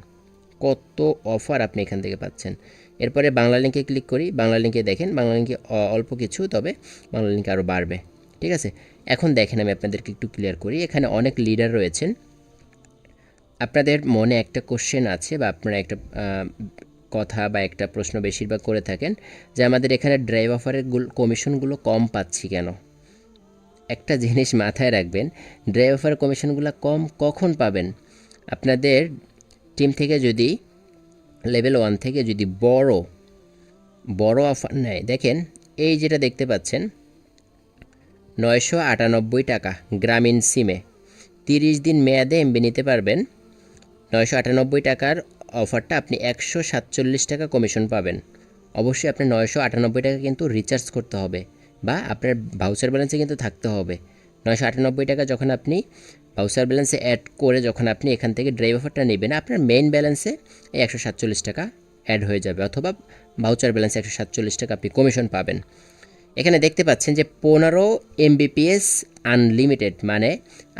কত অফার আপনি এখান থেকে পাচ্ছেন। এরপরে বাংলালিংকে ক্লিক করি, বাংলালিংকে দেখেন বাংলালিংকে অল্প কিছু, তবে বাংলালিংকে আরও বাড়বে, ঠিক আছে। এখন দেখেন আমি আপনাদেরকে একটু ক্লিয়ার করি, এখানে অনেক লিডার রয়েছেন। আপনাদের মনে একটা কোশ্চেন আছে বা আপনারা একটা কথা বা একটা প্রশ্ন বেশিরভাগ করে থাকেন যে আমাদের এখানে ড্রাইভ অফারের কমিশনগুলো কম পাচ্ছি কেন। একটা জিনিস মাথায় রাখবেন, ড্রাইভ অফারের কমিশনগুলো কম কখন পাবেন, আপনাদের টিম থেকে যদি লেভেল 1 থেকে যদি বড় অফার নেয়। দেখেন এই যেটা দেখতে পাচ্ছেন 998 টাকা গ্রামীণ সিমে 30 দিন মেয়াদে এমবি নিতে পারবেন। 998 টাকার অফারটা আপনি 147 টাকা কমিশন পাবেন। অবশ্যই আপনার 998 টাকা কিন্তু রিচার্জ করতে হবে বা আপনার ভাউচার ব্যালেন্সে কিন্তু থাকতে হবে। 998 টাকা যখন আপনি ভাউচার ব্যালেন্সে অ্যাড করে যখন আপনি এখান থেকে ড্রাইভ অফারটা নেবেন, আপনার মেইন ব্যালেন্সে এই 147 টাকা অ্যাড হয়ে যাবে, অথবা ভাউচার ব্যালেন্সে 147 টাকা আপনি কমিশন পাবেন। এখানে দেখতে পাচ্ছেন যে 15 এমবিপিএস আনলিমিটেড, মানে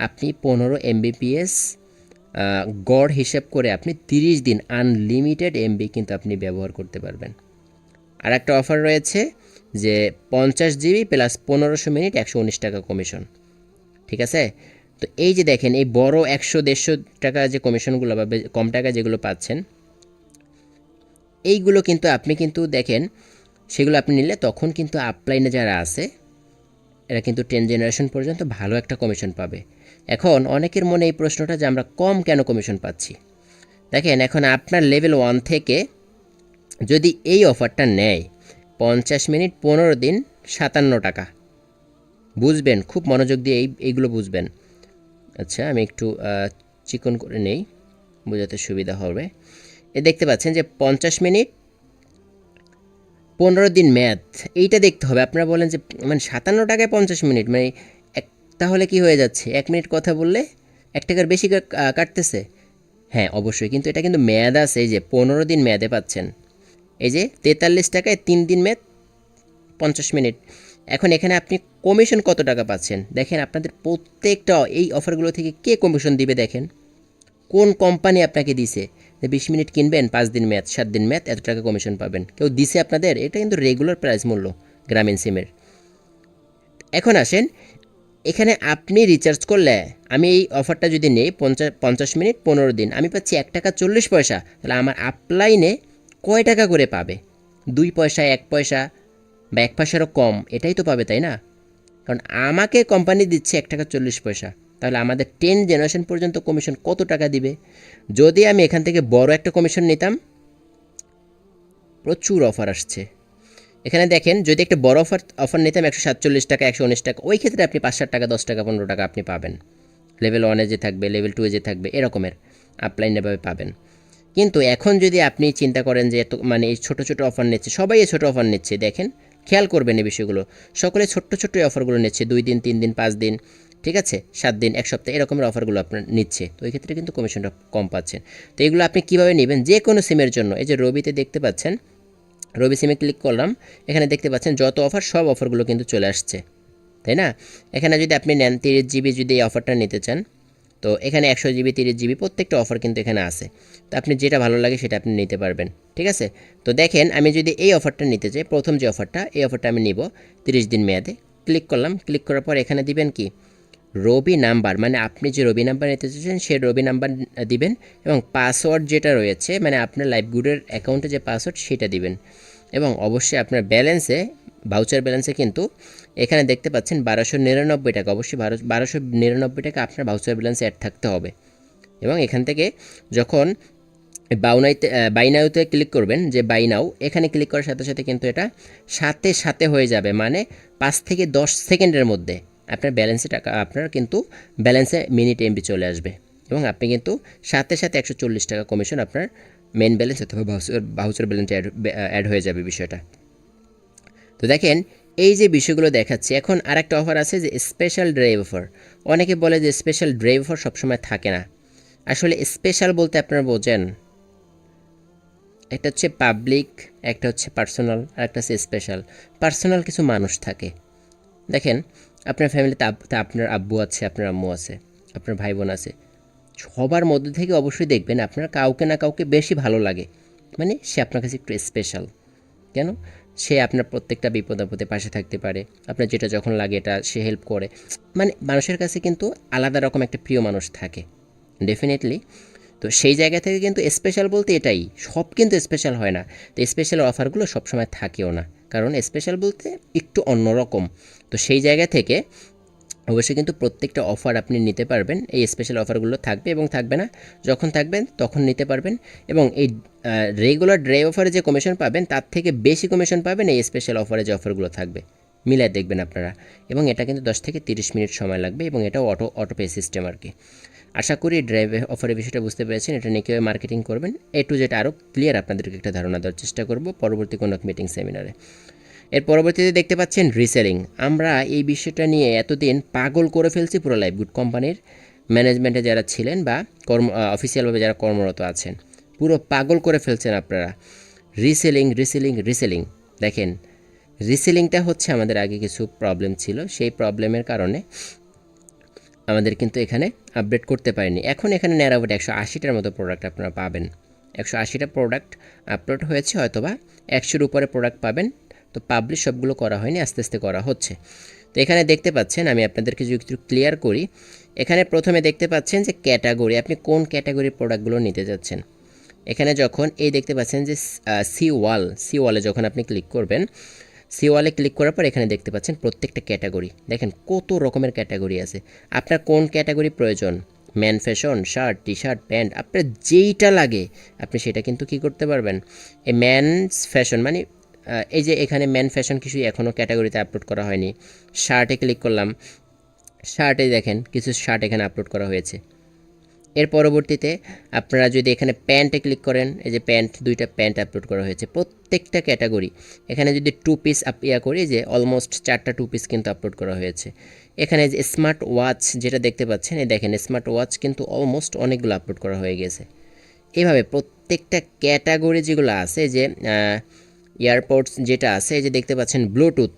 আপনি 15 এমবিপিএস গড় হিসেব করে আপনি 30 দিন আনলিমিটেড এমবি কিন্তু আপনি ব্যবহার করতে পারবেন। আর একটা অফার রয়েছে যে 50 জিবি প্লাস 1500 মিনিট 119 টাকা কমিশন, ঠিক আছে। তো এই যে দেখেন এই বড় 100-150 টাকা যে কমিশনগুলো বা কম টাকা যেগুলো পাচ্ছেন, এইগুলো কিন্তু আপনি কিন্তু দেখেন সেগুলো আপনি নিলে তখন কিন্তু আপলাইনে যারা আছে এরা কিন্তু 10 জেনারেশন পর্যন্ত ভালো একটা কমিশন পাবে। এখন অনেকের মনে এই প্রশ্নটা যে আমরা কম কেন কমিশন পাচ্ছি। দেখেন এখন আপনার লেভেল 1 থেকে যদি এই অফারটা নেয় 50 মিনিট 15 দিন 57 টাকা, বুঝবেন খুব মনোযোগ দিয়ে এইগুলো বুঝবেন। আচ্ছা আমি একটু চিকন করে নেই বোঝাতে সুবিধা হবে। এ দেখতে পাচ্ছেন যে 50 মিনিট 15 দিন মেয়াদ, এইটা দেখতে হবে। আপনারা বলেন যে মানে 57 টাকায় 50 মিনিট, মানে তাহলে কি হয়ে যাচ্ছে 1 মিনিট কথা বললে 1 টাকার বেশি কাটতেছে। হ্যাঁ অবশ্যই, কিন্তু এটা কিন্তু মেয়াদ আছে, এই যে 15 দিন মেয়াদে পাচ্ছেন। এই যে 43 টাকায় 3 দিন মেয়াদ 50 মিনিট। এখন এখানে আপনি কমিশন কত টাকা পাচ্ছেন দেখেন, আপনাদের প্রত্যেকটা এই অফারগুলো থেকে কে কমিশন দিবে দেখেন, কোন কোম্পানি আপনাকে দিছে যে 20 মিনিট কিনবেন 5 দিন মেয়াদ 7 দিন মেয়াদ এত টাকা কমিশন পাবেন, কেউ দিছে আপনাদের? এটা কিন্তু রেগুলার প্রাইস মূল্য গ্রামীণ সিমের। এখন আসেন এখানে আপনি রিচার্জ করলে, আমি এই অফারটা যদি নেই 50 মিনিট 15 দিন, আমি পাচ্ছি 1 টাকা 40 পয়সা, তাহলে আমার আপলাইনে কয় টাকা করে পাবে? 2 পয়সা 1 পয়সা বা 1 পয়সারও কম, এটাই তো পাবে, তাই না? কারণ আমাকে কোম্পানি দিচ্ছে 1 টাকা 40 পয়সা, তাহলে আমাদের 10 জেনারেশন পর্যন্ত কমিশন কত টাকা দিবে? যদি আমি এখান থেকে বড় একটা কমিশন নিতাম, প্রচুর অফার আসছে। এখানে দেখেন যদি একটা বড় অফার নিতাম 147 টাকা 119 টাকা, ওই ক্ষেত্রে আপনি 5-7 টাকা 10 টাকা 15 টাকা আপনি পাবেন। লেভেল 1-এ যে থাকবে লেভেল 2-এ যে থাকবে এরকমের আপলাইনেভাবে পাবেন। কিন্তু এখন যদি আপনি চিন্তা করেন যে এত মানে এই ছোটো ছোটো অফার নিচ্ছে, সবাই এই ছোটো অফার নিচ্ছে, দেখেন খেয়াল করবেন এই বিষয়গুলো। সকলে ছোট্ট ছোট্ট এই অফারগুলো নিচ্ছে, 2 দিন 3 দিন 5 দিন, ঠিক আছে, 7 দিন 1 সপ্তাহ এরকমের অফারগুলো আপনার নিচ্ছে। তো এই ক্ষেত্রে কিন্তু কমিশনটা কম পাচ্ছেন। তো এগুলো আপনি কীভাবে নেবেন, যে কোনো সিমের জন্য। এই যে রবিতে দেখতে পাচ্ছেন, রবি সিমে ক্লিক করলাম, এখানে দেখতে পাচ্ছেন যত অফার সব অফারগুলো কিন্তু চলে আসছে, তাই না? এখানে যদি আপনি নেন 30 জিবি, যদি এই অফারটা নিতে চান, তো এখানে 100 জিবি 30 জিবি প্রত্যেকটা অফার কিন্তু এখানে আছে। তো আপনি যেটা ভালো লাগে সেটা আপনি নিতে পারবেন, ঠিক আছে? তো দেখেন আমি যদি এই অফারটা নিতে চাই, প্রথম যে অফারটা, এই অফারটা আমি নিব 30 দিন মেয়াদে। ক্লিক করলাম, ক্লিক করার পর এখানে দিবেন কি রবি নাম্বার, মানে আপনি যে রবি নাম্বার নিতে চাইছেন সেই রবি নাম্বার দিবেন, এবং পাসওয়ার্ড যেটা রয়েছে মানে আপনার লাইফগুডের অ্যাকাউন্টে যে পাসওয়ার্ড সেটা দিবেন। এবং অবশ্যই আপনার ব্যালেন্সে, ভাউচার ব্যালেন্সে কিন্তু এখানে দেখতে পাচ্ছেন 1299 টাকা, অবশ্যই 1299 টাকা আপনার ভাউচার ব্যালেন্সে অ্যাড থাকতে হবে। এবং এখান থেকে যখন বাই নাউতে ক্লিক করবেন, যে বাই নাও, এখানে ক্লিক করার সাথে সাথে কিন্তু এটা সাথে সাথে হয়ে যাবে, মানে 5 থেকে 10 সেকেন্ডের মধ্যে আপনার ব্যালেন্সে টাকা, আপনার কিন্তু ব্যালেন্সে মিনিট এমবি চলে আসবে, এবং আপনি কিন্তু সাথে সাথে 140 টাকা কমিশন আপনার মেন ব্যালেন্স অথবা ভাউচার ব্যালেন্সে অ্যাড হয়ে যাবে বিষয়টা। তো দেখেন এই যে বিষয়গুলো দেখাচ্ছি। এখন আরেকটা অফার আছে যে স্পেশাল ড্রাইভ অফার। অনেকে বলে যে স্পেশাল ড্রাইভ অফার সবসময় থাকে না। আসলে স্পেশাল বলতে আপনারা বোঝেন, একটা হচ্ছে পাবলিক, একটা হচ্ছে পার্সোনাল, আর একটা হচ্ছে স্পেশাল। পার্সোনাল কিছু মানুষ থাকে, দেখেন আপনার ফ্যামিলিতে আপনার আব্বু আছে, আপনার আম্মু আছে, আপনার ভাই বোন আছে, সবার মধ্যে থেকে অবশ্যই দেখবেন আপনার কাউকে না কাউকে বেশি ভালো লাগে, মানে সে আপনার কাছে একটু স্পেশাল। কেন? সে আপনার প্রত্যেকটা বিপদ আপদে পাশে থাকতে পারে, আপনার যেটা যখন লাগে এটা সে হেল্প করে। মানে মানুষের কাছে কিন্তু আলাদা রকম একটা প্রিয় মানুষ থাকে ডেফিনেটলি। তো সেই জায়গা থেকে কিন্তু স্পেশাল বলতে এটাই, সব কিন্তু স্পেশাল হয় না। তো স্পেশাল অফারগুলো সবসময় থাকেও না, কারণ স্পেশাল বলতে একটু অন্যরকম। তো সেই জায়গা থেকে অবশ্যই কিন্তু প্রত্যেকটা অফার আপনি নিতে পারবেন। এই স্পেশাল অফারগুলো থাকবে এবং থাকবে না, যখন থাকবেন তখন নিতে পারবেন। এবং এই রেগুলার ড্রাইভ অফারে যে কমিশন পাবেন তার থেকে বেশি কমিশন পাবেন এই স্পেশাল অফারে যে অফারগুলো থাকবে, মিলায় দেখবেন আপনারা। এবং এটা কিন্তু 10 থেকে 30 মিনিট সময় লাগবে, এবং এটা অটো পে সিস্টেম আর কি। আশা করি ড্রাইভ অফারের বিষয়টা বুঝতে পেরেছেন। এটা নিয়ে কীভাবে মার্কেটিং করবেন এ টু জেড আরও ক্লিয়ার আপনাদেরকে একটা ধারণা দেওয়ার চেষ্টা করব পরবর্তী কোনো মিটিং সেমিনারে। এর পরবর্তীতে দেখতে পাচ্ছেন রিসেলিং। আমরা এই বিষয়টা নিয়ে এতদিন পাগল করে ফেলছি পুরো লাইফগুড কোম্পানির ম্যানেজমেন্টে যারা ছিলেন বা অফিসিয়ালভাবে যারা কর্মরত আছেন, পুরো পাগল করে ফেলছেন আপনারা। রিসেলিং রিসেলিং রিসেলিং, দেখেন রিসেলিংটা হচ্ছে আমাদের আগে কিছু প্রবলেম ছিল, সেই প্রবলেমের কারণে আমাদের কিন্তু এখানে আপডেট করতে পারিনি। এখন এখানে ন্যারাউট 180টার মতো প্রোডাক্ট আপনারা পাবেন। 180টা প্রোডাক্ট আপলোড হয়েছে, হয়তোবা 100-এর উপরে প্রোডাক্ট পাবেন। তো পাবলিশ সবগুলো করা হয়নি, আস্তে আস্তে করা হচ্ছে। তো এখানে দেখতে পাচ্ছেন, আমি আপনাদেরকে যদি একটু ক্লিয়ার করি, এখানে প্রথমে দেখতে পাচ্ছেন যে ক্যাটাগরি, আপনি কোন ক্যাটাগরির প্রোডাক্টগুলো নিতে যাচ্ছেন। এখানে যখন এই দেখতে পাচ্ছেন যে সি ওয়ালে যখন আপনি ক্লিক করবেন, সি ওয়ালে ক্লিক করার পর এখানে দেখতে পাচ্ছেন প্রত্যেকটা ক্যাটাগরি। দেখেন কত রকমের ক্যাটাগরি আছে, আপনার কোন ক্যাটাগরি প্রয়োজন, man fashion, shirt, T shirt, pant, আপনার যেইটা লাগে আপনি সেটা কিন্তু কী করতে পারবেন। এই ম্যানস ফ্যাশন মানে এই যে এখানে ম্যান ফ্যাশন কিছুই এখনও ক্যাটাগরিতে আপলোড করা হয়নি। শার্টে ক্লিক করলাম, শার্টে দেখেন কিছু শার্ট এখানে আপলোড করা হয়েছে। এর পরবর্তীতে আপনারা যদি এখানে প্যান্টে ক্লিক করেন, এই যে প্যান্ট, 2টা প্যান্ট আপলোড করা হয়েছে প্রত্যেকটা ক্যাটাগরি। এখানে যদি 2 পিস করি, যে অলমোস্ট 4টা 2 পিস কিন্তু আপলোড করা হয়েছে। এখানে যে স্মার্ট ওয়াচ যেটা দেখতে পাচ্ছেন, এই দেখেন স্মার্ট ওয়াচ কিন্তু অলমোস্ট অনেকগুলো আপলোড করা হয়ে গেছে। এভাবে প্রত্যেকটা ক্যাটাগরি যেগুলো আছে, যে এয়ারপডস যেটা আছে, এই যে দেখতে পাচ্ছেন ব্লুটুথ,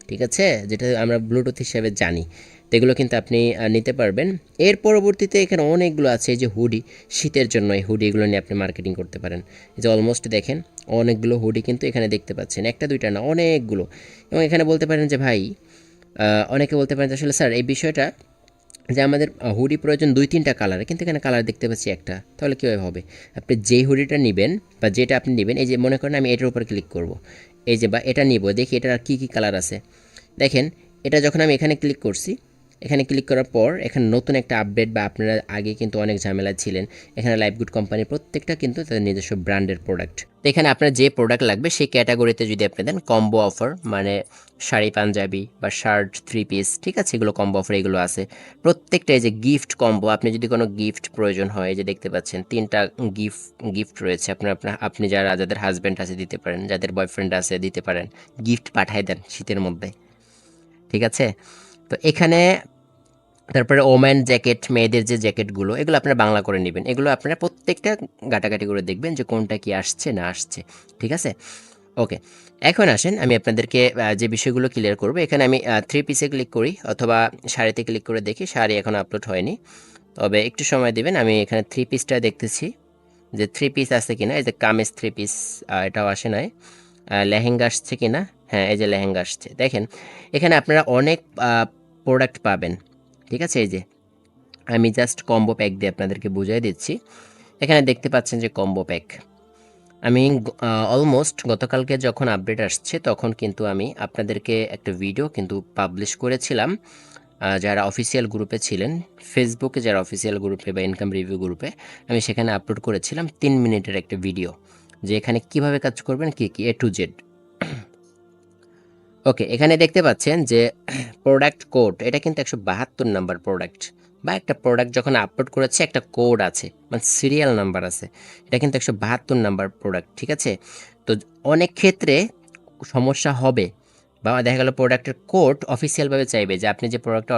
ঠিক আছে, যেটা আমরা ব্লুটুথ হিসেবে জানি, তো এগুলো কিন্তু আপনি নিতে পারবেন। এর পরবর্তীতে এখানে অনেকগুলো আছে, এই যে হুডি, শীতের জন্য এই হুডিগুলো নিয়ে আপনি মার্কেটিং করতে পারেন। এই যে অলমোস্ট দেখেন অনেকগুলো হুডি কিন্তু এখানে দেখতে পাচ্ছেন, একটা দুইটা না, অনেকগুলো। এবং এখানে বলতে পারেন যে ভাই, অনেকে বলতে পারেন আসলে স্যার এই বিষয়টা যে আমাদের হুডি প্রয়োজন 2-3টা কালারে, কিন্তু এখানে কালার দেখতে পাচ্ছি একটা, তাহলে কীভাবে হবে? আপনি যেই হুডিটা নেবেন বা যেটা আপনি নেবেন, এই যে মনে করেন আমি এটার উপর ক্লিক করব, এই যে বা এটা নিব, দেখি এটার আর কী কী কালার আছে। দেখেন এটা যখন আমি এখানে ক্লিক করছি, এখানে ক্লিক করার পর এখানে নতুন একটা আপডেট বা আপনারা আগে কিন্তু অনেক ঝামেলা ছিলেন, এখানে লাইফগুড কোম্পানির প্রত্যেকটা কিন্তু তাদের নিজস্ব ব্র্যান্ডের প্রোডাক্ট। তো এখানে আপনার যে প্রোডাক্ট লাগবে সেই ক্যাটাগরিতে যদি আপনি দেন কম্বো অফার, মানে শাড়ি পাঞ্জাবি বা শার্ট 3 পিস, ঠিক আছে, এগুলো কম্বো অফার এগুলো আছে। প্রত্যেকটা এই যে গিফট কম্বো, আপনি যদি কোনো গিফট প্রয়োজন হয়, এই যে দেখতে পাচ্ছেন 3টা গিফট রয়েছে, আপনি যাদের হাজব্যান্ড আছে দিতে পারেন, যাদের বয়ফ্রেন্ড আছে দিতে পারেন, গিফট পাঠাই দেন শীতের মধ্যে, ঠিক আছে। তো এখানে তারপরে ওমেন জ্যাকেট, মেয়েদের যে জ্যাকেটগুলো, এগুলো আপনারা বাংলা করে নেবেন, এগুলো আপনারা প্রত্যেকটা ঘাটাঘাটি করে দেখবেন যে কোনটা কি আসছে না আসছে, ঠিক আছে। ওকে, এখন আসেন আমি আপনাদেরকে যে বিষয়গুলো ক্লিয়ার করব। এখানে আমি 3 পিসে ক্লিক করি অথবা শাড়িতে ক্লিক করে দেখি, শাড়ি এখন আপলোড হয়নি, তবে একটু সময় দিবেন। আমি এখানে 3 পিসটা দেখতেছি যে 3 পিস আছে কিনা। এই যে কামিজ 3 পিস, এটাও আসে নাই। লেহেঙ্গা আসছে কিনা, হ্যাঁ এই যে লেহেঙ্গা আসছে। দেখেন এখানে আপনারা অনেক প্রোডাক্ট পাবেন, ঠিক আছে। এই যে আমি জাস্ট কম্বো প্যাক দিয়ে আপনাদেরকে বুঝিয়ে দিচ্ছি। এখানে দেখতে পাচ্ছেন যে কম্বো প্যাক, আমি অলমোস্ট গতকালকে যখন আপডেট আসছে তখন কিন্তু আমি আপনাদেরকে একটা ভিডিও কিন্তু পাবলিশ করেছিলাম। যারা অফিসিয়াল গ্রুপে ছিলেন, ফেসবুকে যারা অফিসিয়াল গ্রুপে বা ইনকাম রিভিউ গ্রুপে, আমি সেখানে আপলোড করেছিলাম 3 মিনিটের একটা ভিডিও, যে এখানে কিভাবে কাজ করবেন, কি কি A to Z। ওকে, এখানে দেখতে পাচ্ছেন যে প্রোডাক্ট কোড, এটা কিন্তু 172 নাম্বার প্রোডাক্ট, বা একটা প্রোডাক্ট যখন আপলোড করেছে একটা কোড আছে, মানে সিরিয়াল নাম্বার আছে, এটা কিন্তু 172 নাম্বার প্রোডাক্ট, ঠিক আছে। তো অনেক ক্ষেত্রে সমস্যা হবে, বা দেখা গেল প্রোডাক্টের কোড অফিসিয়ালভাবে চাইবে যে আপনি যে প্রোডাক্টটা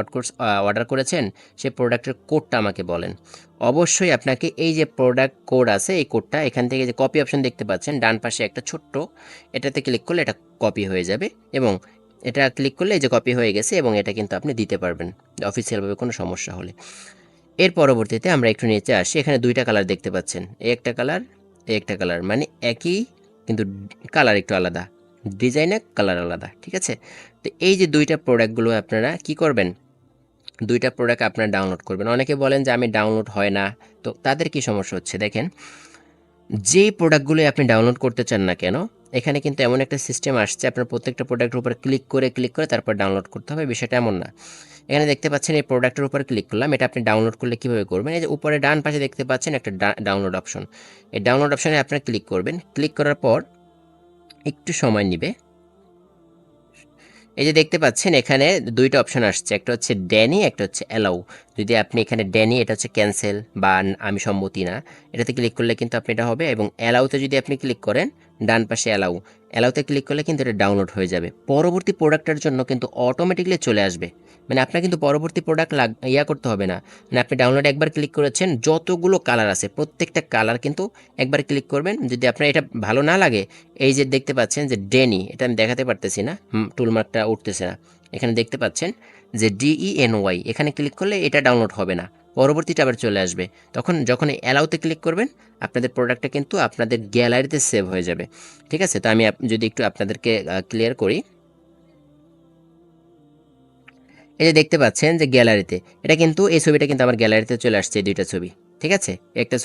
অর্ডার করেছেন সেই প্রোডাক্টের কোডটা আমাকে বলেন। অবশ্যই আপনাকে এই যে প্রোডাক্ট কোড আছে এই কোডটা এখান থেকে যে কপি অপশন দেখতে পাচ্ছেন ডান পাশে একটা ছোট্ট, এটাতে ক্লিক করলে এটা কপি হয়ে যাবে, এবং এটা ক্লিক করলে এই যে কপি হয়ে গেছে, এবং এটা কিন্তু আপনি দিতে পারবেন অফিসিয়ালভাবে কোনো সমস্যা হলে। এর পরবর্তীতে আমরা একটু নিচে আসি, এখানে 2টা কালার দেখতে পাচ্ছেন, এই একটা কালার, এই একটা কালার, মানে একই কিন্তু কালার একটু আলাদা, ডিজাইনের কালার আলাদা, ঠিক আছে। তো এই যে 2টা প্রোডাক্টগুলো আপনারা কি করবেন, 2টা প্রোডাক্ট আপনারা ডাউনলোড করবেন। অনেকে বলেন যে আমি ডাউনলোড হয় না, তো তাদের কি সমস্যা হচ্ছে দেখেন, যেই প্রোডাক্টগুলো আপনি ডাউনলোড করতে চান না কেন, এখানে কিন্তু এমন একটা সিস্টেম আসছে, আপনার প্রত্যেকটা প্রোডাক্টের উপর ক্লিক করে তারপর ডাউনলোড করতে হবে, বিষয়টা এমন না। এখানে দেখতে পাচ্ছেন এই প্রোডাক্টের উপর ক্লিক করলাম, এটা আপনি ডাউনলোড করলে কীভাবে করবেন, এই যে উপরে ডান পাশে দেখতে পাচ্ছেন একটা ডাউনলোড অপশন, এই ডাউনলোড অপশনে আপনারা ক্লিক করবেন। ক্লিক করার পর একটু সময় নেবে, এই যে দেখতে পাচ্ছেন এখানে 2টা অপশন আসছে, একটা হচ্ছে ড্যানি, একটা হচ্ছে অ্যালাউ। যদি আপনি এখানে ড্যানি, এটা হচ্ছে ক্যান্সেল বা আমি সম্মতি না, এটাতে ক্লিক করলে কিন্তু আপনি এটা হবে, এবং অ্যালাউতে যদি আপনি ক্লিক করেন ডান পাশে অ্যালাউতে ক্লিক করলে কিন্তু এটা ডাউনলোড হয়ে যাবে, পরবর্তী প্রোডাক্টের জন্য কিন্তু অটোমেটিকলি চলে আসবে। মানে আপনার কিন্তু পরবর্তী প্রোডাক্ট করতে হবে না, মানে আপনি ডাউনলোড একবার ক্লিক করেছেন, যতগুলো কালার আছে প্রত্যেকটা কালার কিন্তু একবার ক্লিক করবেন। যদি আপনার এটা ভালো না লাগে, এই যে দেখতে পাচ্ছেন যে ডেনি, এটা আমি দেখাতে পারতেছি না, টুলমার্কটা উঠতেছে না, এখানে দেখতে পাচ্ছেন যে DENY, এখানে ক্লিক করলে এটা ডাউনলোড হবে না, পরবর্তীটা আবার চলে আসবে। যখন অ্যালাউতে ক্লিক করবেন আপনাদের প্রোডাক্টটা কিন্তু আপনাদের গ্যালারিতে সেভ হয়ে যাবে, ঠিক আছে। তো আমি যদি একটু আপনাদেরকে ক্লিয়ার করি, এই যে দেখতে পাচ্ছেন যে গ্যালারিতে, এটা কিন্তু এই ছবিটা কিন্তু আমার গ্যালারিতে চলে আসছে, 2টা ছবি, ঠিক আছে, একটা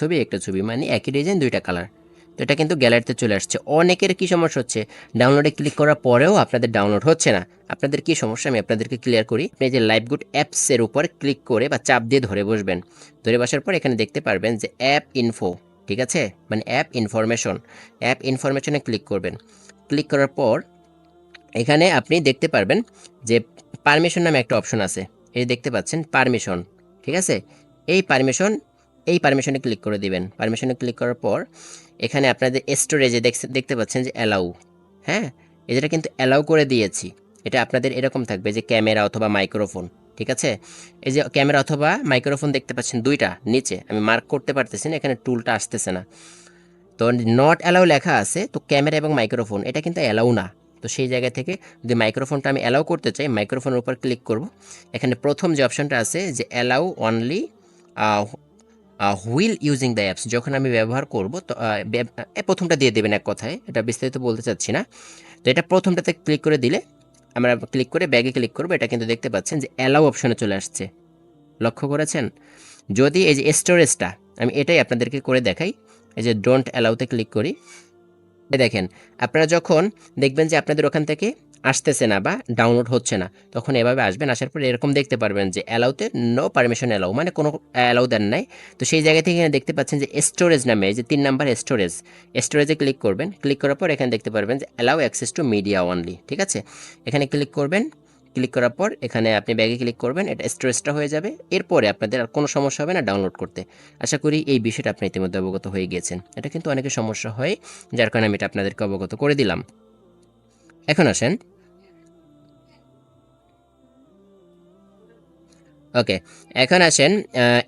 ছবি মানে একই ডিজাইন 2টা কালার, তো এটা কিন্তু গ্যালারিতে চলে আসছে। অনেকের কি সমস্যা হচ্ছে, ডাউনলোডে ক্লিক করার পরেও আপনাদের ডাউনলোড হচ্ছে না, আপনাদের কি সমস্যা আমি আপনাদেরকে ক্লিয়ার করি। আপনি যে লাইফগুড অ্যাপসের উপর ক্লিক করে বা চাপ দিয়ে ধরে বসবেন, ধরে বসার পর এখানে দেখতে পারবেন যে অ্যাপ ইনফো, ঠিক আছে, মানে অ্যাপ ইনফরমেশনে ক্লিক করবেন। ক্লিক করার পর এখানে আপনি দেখতে পারবেন যে পারমিশন নামে একটা অপশন আছে, এই দেখতে পাচ্ছেন পারমিশন, ঠিক আছে। এই পারমিশনে ক্লিক করে দিবেন। পারমিশনে ক্লিক করার পর এখানে আপনাদের স্টোরেজে দেখতে পাচ্ছেন যে অ্যালাউ, হ্যাঁ, এটা কিন্তু অ্যালাউ করে দিয়েছি। এটা আপনাদের এরকম থাকবে যে ক্যামেরা অথবা মাইক্রোফোন, ঠিক আছে। এই যে ক্যামেরা অথবা মাইক্রোফোন দেখতে পাচ্ছেন 2টা নিচে, আমি মার্ক করতে পারতেছি না, এখানে টুলটা আসতেছে না, তো নট অ্যালাউ লেখা আছে, তো ক্যামেরা এবং মাইক্রোফোন এটা কিন্তু অ্যালাউ না। তো সেই জায়গা থেকে যদি মাইক্রোফোনটা আমি অ্যালাউ করতে চাই, মাইক্রোফোনের উপর ক্লিক করব। এখানে প্রথম যে অপশনটা আছে যে allow only wheel using the apps, যখন আমি ব্যবহার করব তো প্রথমটা দিয়ে দেবেন এক কথায়, এটা বিস্তারিত বলতে চাচ্ছি না। তো এটা প্রথমটাতে ক্লিক করে দিলে, আমরা ক্লিক করে ব্যাগে ক্লিক করবো, এটা কিন্তু দেখতে পাচ্ছেন যে অ্যালাউ অপশনে চলে আসছে, লক্ষ্য করেছেন। যদি এই যে স্টোরেজটা, আমি এটাই আপনাদেরকে করে দেখাই, এই যে ডোন্ট অ্যালাউতে ক্লিক করি, দেখেন আপনারা যখন দেখবেন যে আপনাদের ওখান থেকে আসতেছে না বা ডাউনলোড হচ্ছে না, তখন এভাবে আসবেন, আসার পরে এরকম দেখতে পারবেন যে অ্যালাউতে নো পারমিশন অ্যালাউ, মানে কোনো অ্যালাউ দেন নাই। তো সেই জায়গা থেকে এখানে দেখতে পাচ্ছেন যে স্টোরেজ নামে এই যে 3 নাম্বার স্টোরেজ, স্টোরেজে ক্লিক করবেন। ক্লিক করার পর এখানে দেখতে পারবেন যে allow access to media only, ঠিক আছে। এখানে ক্লিক করবেন। ক্লিক করার পর এখানে আপনি ব্যাগে ক্লিক করবেন, এটা স্টোরেজটা হয়ে যাবে। এরপরে আপনাদের আর কোনো সমস্যা হবে না ডাউনলোড করতে। আশা করি এই বিষয়টা আপনি ইতিমধ্যে অবগত হয়ে গিয়েছেন। এটা কিন্তু অনেকের সমস্যা হয়, যার কারণে আমি এটা আপনাদেরকে অবগত করে দিলাম। এখন আসেন, ওকে, এখন আসেন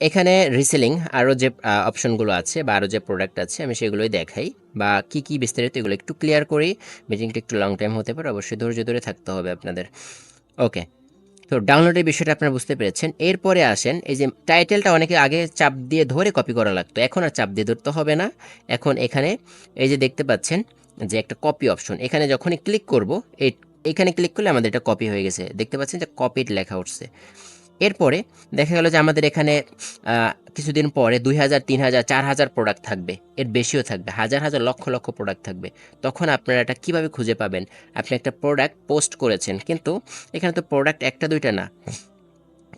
এখানে রিসেলিং আরও যে অপশনগুলো আছে বা আরও যে প্রোডাক্ট আছে আমি সেগুলোই দেখাই, বা কি কি বিস্তারিত এগুলো একটু ক্লিয়ার করি। মিটিংটা একটু লং টাইম হতে পারে, অবশ্যই ধৈর্য ধরে থাকতে হবে আপনাদের। ওকে, তো ডাউনলোডের বিষয়টা আপনারা বুঝতে পেরেছেন। এরপরে আসেন, এই যে টাইটেলটা অনেকে আগে চাপ দিয়ে ধরে কপি করা লাগতো, এখন আর চাপ দিয়ে ধরতে হবে না। এখন এখানে এই যে দেখতে পাচ্ছেন যে একটা কপি অপশন, এখানে যখনই ক্লিক করব, এখানে ক্লিক করলে আমাদের এটা কপি হয়ে গেছে, দেখতে পাচ্ছেন যে কপিড লেখা উঠছে। এরপরে দেখা গেল যে আমাদের এখানে কিছুদিন পরে 2000, 3000, 4000 প্রোডাক্ট থাকবে, এর বেশিও থাকবে, হাজার হাজার লক্ষ লক্ষ প্রোডাক্ট থাকবে। তখন আপনারা এটা কীভাবে খুঁজে পাবেন? আপনি একটা প্রোডাক্ট পোস্ট করেছেন, কিন্তু এখানে তো প্রোডাক্ট একটা দুইটা না।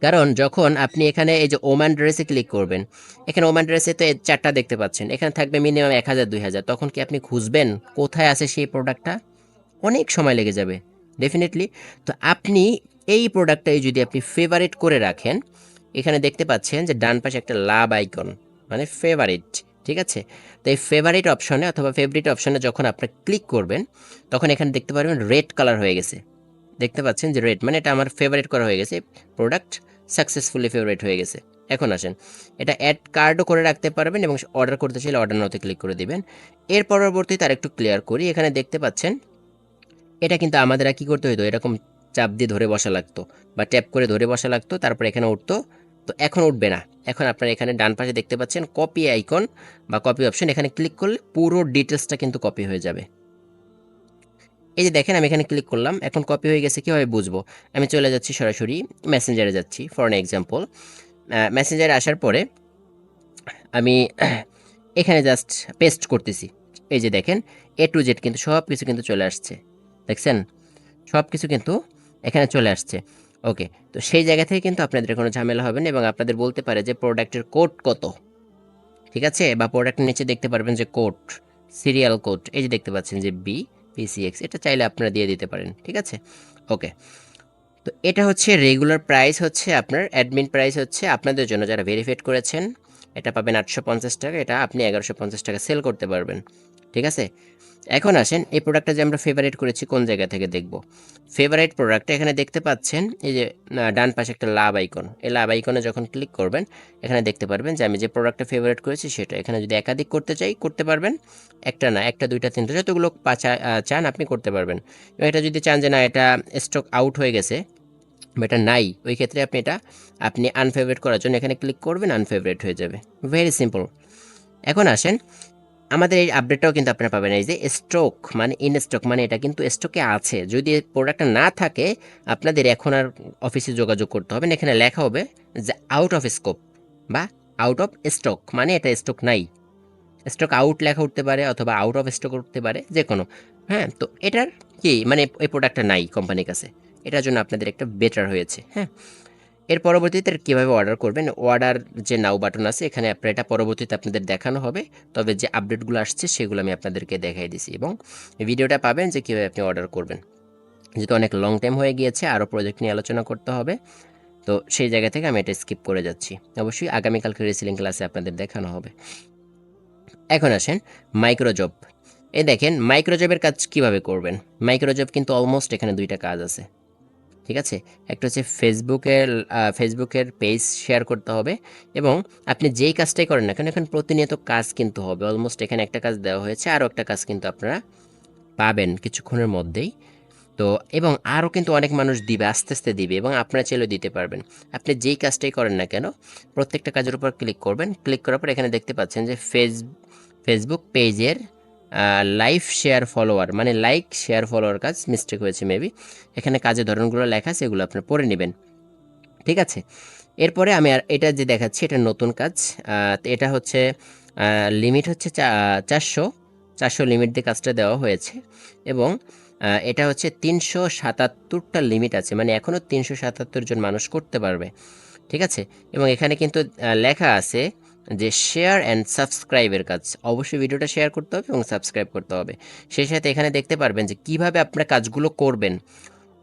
কারণ যখন আপনি এখানে এই যে ওমান ড্রেসে ক্লিক করবেন, এখানে ওমান ড্রেসে তো 4টা দেখতে পাচ্ছেন, এখানে থাকবে মিনিমাম 1000, 2000। তখন কি আপনি খুঁজবেন কোথায় আছে সেই প্রোডাক্টটা? অনেক সময় লেগে যাবে ডেফিনেটলি। তো আপনি এই প্রোডাক্টটাই যদি আপনি ফেভারিট করে রাখেন, এখানে দেখতে পাচ্ছেন যে ডান পাশে একটা লাভ আইকন, মানে ফেভারিট, ঠিক আছে। তো এই ফেভারিট অপশনে অথবা ফেভারিট অপশনে যখন আপনি ক্লিক করবেন, তখন এখানে দেখতে পারবেন রেড কালার হয়ে গেছে, দেখতে পাচ্ছেন যে রেড, মানে এটা আমার ফেভারিট করা হয়ে গেছে, প্রোডাক্ট সাকসেসফুলি ফেভারিট হয়ে গেছে। এখন আসেন, এটা অ্যাড কার্ডও করে রাখতে পারবেন এবং অর্ডার করতে চাইলে অর্ডার নাওতে ক্লিক করে দিবেন। এর পরবর্তীতে আরেকটু ক্লিয়ার করি, এখানে দেখতে পাচ্ছেন এটা কিন্তু আমাদের আর কি করতে হইতো, এরকম চাপ দিয়ে ধরে বসা লাগতো বা ট্যাপ করে ধরে বসা লাগতো, তারপর এখানে উঠতো। তো এখন উঠবে না, এখন আপনারা এখানে ডান পাশে দেখতে পাচ্ছেন কপি আইকন বা কপি অপশন, এখানে ক্লিক করলে পুরো ডিটেলসটা কিন্তু কপি হয়ে যাবে। এই যে দেখেন আমি এখানে ক্লিক করলাম, এখন কপি হয়ে গেছে, কীভাবে বুঝবো? আমি চলে যাচ্ছি সরাসরি মেসেঞ্জারে যাচ্ছি, ফর অ্যান এক্সাম্পল। মেসেঞ্জারে আসার পরে আমি এখানে জাস্ট পেস্ট করতেছি। এই যে দেখেন A to Z কিন্তু সব কিছু কিন্তু চলে আসছে, দেখছেন? সব কিছু কিন্তু এখানে চলে আসছে। ওকে, তো সেই জায়গা থেকে কিন্তু আপনাদের কোনো ঝামেলা হবে না এবং আপনাদের বলতে পারে যে প্রোডাক্টের কোড কত, ঠিক আছে? বা প্রোডাক্টের নিচে দেখতে পারবেন যে কোড, সিরিয়াল কোড, এই যে দেখতে পাচ্ছেন যে BPCX, এটা চাইলে আপনারা দিয়ে দিতে পারেন, ঠিক আছে? ওকে, তো এটা হচ্ছে রেগুলার প্রাইস, হচ্ছে আপনার অ্যাডমিন প্রাইস হচ্ছে আপনাদের জন্য যারা ভেরিফাইড করেছেন, এটা পাবেন 850 টাকা, এটা আপনি 1150 টাকা সেল করতে পারবেন, ঠিক আছে? এখন আসেন এই প্রোডাক্টটা যে আমরা ফেভারিট করেছি কোন জায়গা থেকে দেখব। ফেভারিট প্রোডাক্টটা এখানে দেখতে পাচ্ছেন এই যে ডান পাশে একটা লাভ আইকন, এই লাভ আইকনে যখন ক্লিক করবেন, এখানে দেখতে পারবেন যে আমি যে প্রোডাক্টটা ফেভারিট করেছি সেটা। এখানে যদি একাধিক করতে চাই করতে পারবেন, একটা না, একটা, দুইটা, তিনটা, যতগুলো চান আপনি করতে পারবেন। এবং এটা যদি চান যে না এটা স্টক আউট হয়ে গেছে বা এটা নাই, ওই ক্ষেত্রে আপনি আনফেভারিট করার জন্য এখানে ক্লিক করবেন, আনফেভারিট হয়ে যাবে, ভেরি সিম্পল। এখন আসেন, আমাদের এই আপডেটটাও কিন্তু আপনারা পাবেন, এই যে স্টক মানে ইন স্টক, মানে এটা কিন্তু স্টকে আছে। যদি প্রোডাক্টটা না থাকে আপনাদের এখন আর অফিসে যোগাযোগ করতে হবে না, এখানে লেখা হবে যে আউট অফ স্কোপ বা আউট অফ স্টক, মানে এটা স্টক নাই। স্টক আউট লেখা উঠতে পারে অথবা আউট অফ স্টক উঠতে পারে, যে কোনো। হ্যাঁ, তো এটার কি মানে এই প্রোডাক্টটা নাই কোম্পানির কাছে, এটার জন্য আপনাদের একটা বেটার হয়েছে। হ্যাঁ, এর পরবর্তীতে কীভাবে অর্ডার করবেন, অর্ডার যে নাও বাটন আছে এখানে আপনার এটা পরবর্তীতে আপনাদের দেখানো হবে। তবে যে আপডেটগুলো আসছে সেগুলো আমি আপনাদেরকে দেখাই দিছি এবং ভিডিওটা পাবেন যে কীভাবে আপনি অর্ডার করবেন। যেহেতু অনেক লং টাইম হয়ে গিয়েছে, আরও প্রজেক্ট নিয়ে আলোচনা করতে হবে, তো সেই জায়গা থেকে আমি এটা স্কিপ করে যাচ্ছি। অবশ্যই আগামীকালকে রিসেলিং ক্লাসে আপনাদের দেখানো হবে। এখন আসেন মাইক্রোজব। এই দেখেন মাইক্রোজবের কাজ কিভাবে করবেন। মাইক্রোজব কিন্তু অলমোস্ট এখানে দুইটা কাজ আছে, ঠিক আছে। একটা হচ্ছে ফেসবুকের পেজ শেয়ার করতে হবে এবং আপনি যেই কাজটাই করেন না কেন এখানে প্রতিনিয়ত কাজ কিন্তু হবে। অলমোস্ট এখানে একটা কাজ দেওয়া হয়েছে, আরও একটা কাজ কিন্তু আপনারা পাবেন কিছুক্ষণের মধ্যেই। তো এবং আরও কিন্তু অনেক মানুষ দিবে, আস্তে আস্তে দিবে এবং আপনারা চাইলেও দিতে পারবেন। আপনি যেই কাজটাই করেন না কেন প্রত্যেকটা কাজের উপর ক্লিক করবেন। ক্লিক করার পর এখানে দেখতে পাচ্ছেন যে ফেসবুক পেজের লাইভ শেয়ার ফলোয়ার, মানে লাইক শেয়ার ফলোয়ার কাজ, মিস্টেক হয়েছে মেবি। এখানে কাজের ধরনগুলো লেখা আছে, এগুলো আপনারা পড়ে নেবেন, ঠিক আছে। এরপরে আমি আর এটা যে দেখাচ্ছি এটা নতুন কাজ। তো এটা হচ্ছে লিমিট হচ্ছে 400 লিমিট দিয়ে কাজটা দেওয়া হয়েছে এবং এটা হচ্ছে ৩৭৭টা লিমিট আছে, মানে এখনও ৩৭৭ জন মানুষ করতে পারবে, ঠিক আছে। এবং এখানে কিন্তু লেখা আছে যে শেয়ার অ্যান্ড সাবস্ক্রাইবের কাজ, অবশ্যই ভিডিওটা শেয়ার করতে হবে এবং সাবস্ক্রাইব করতে হবে। সেই সাথে এখানে দেখতে পারবেন যে কিভাবে আপনারা কাজগুলো করবেন।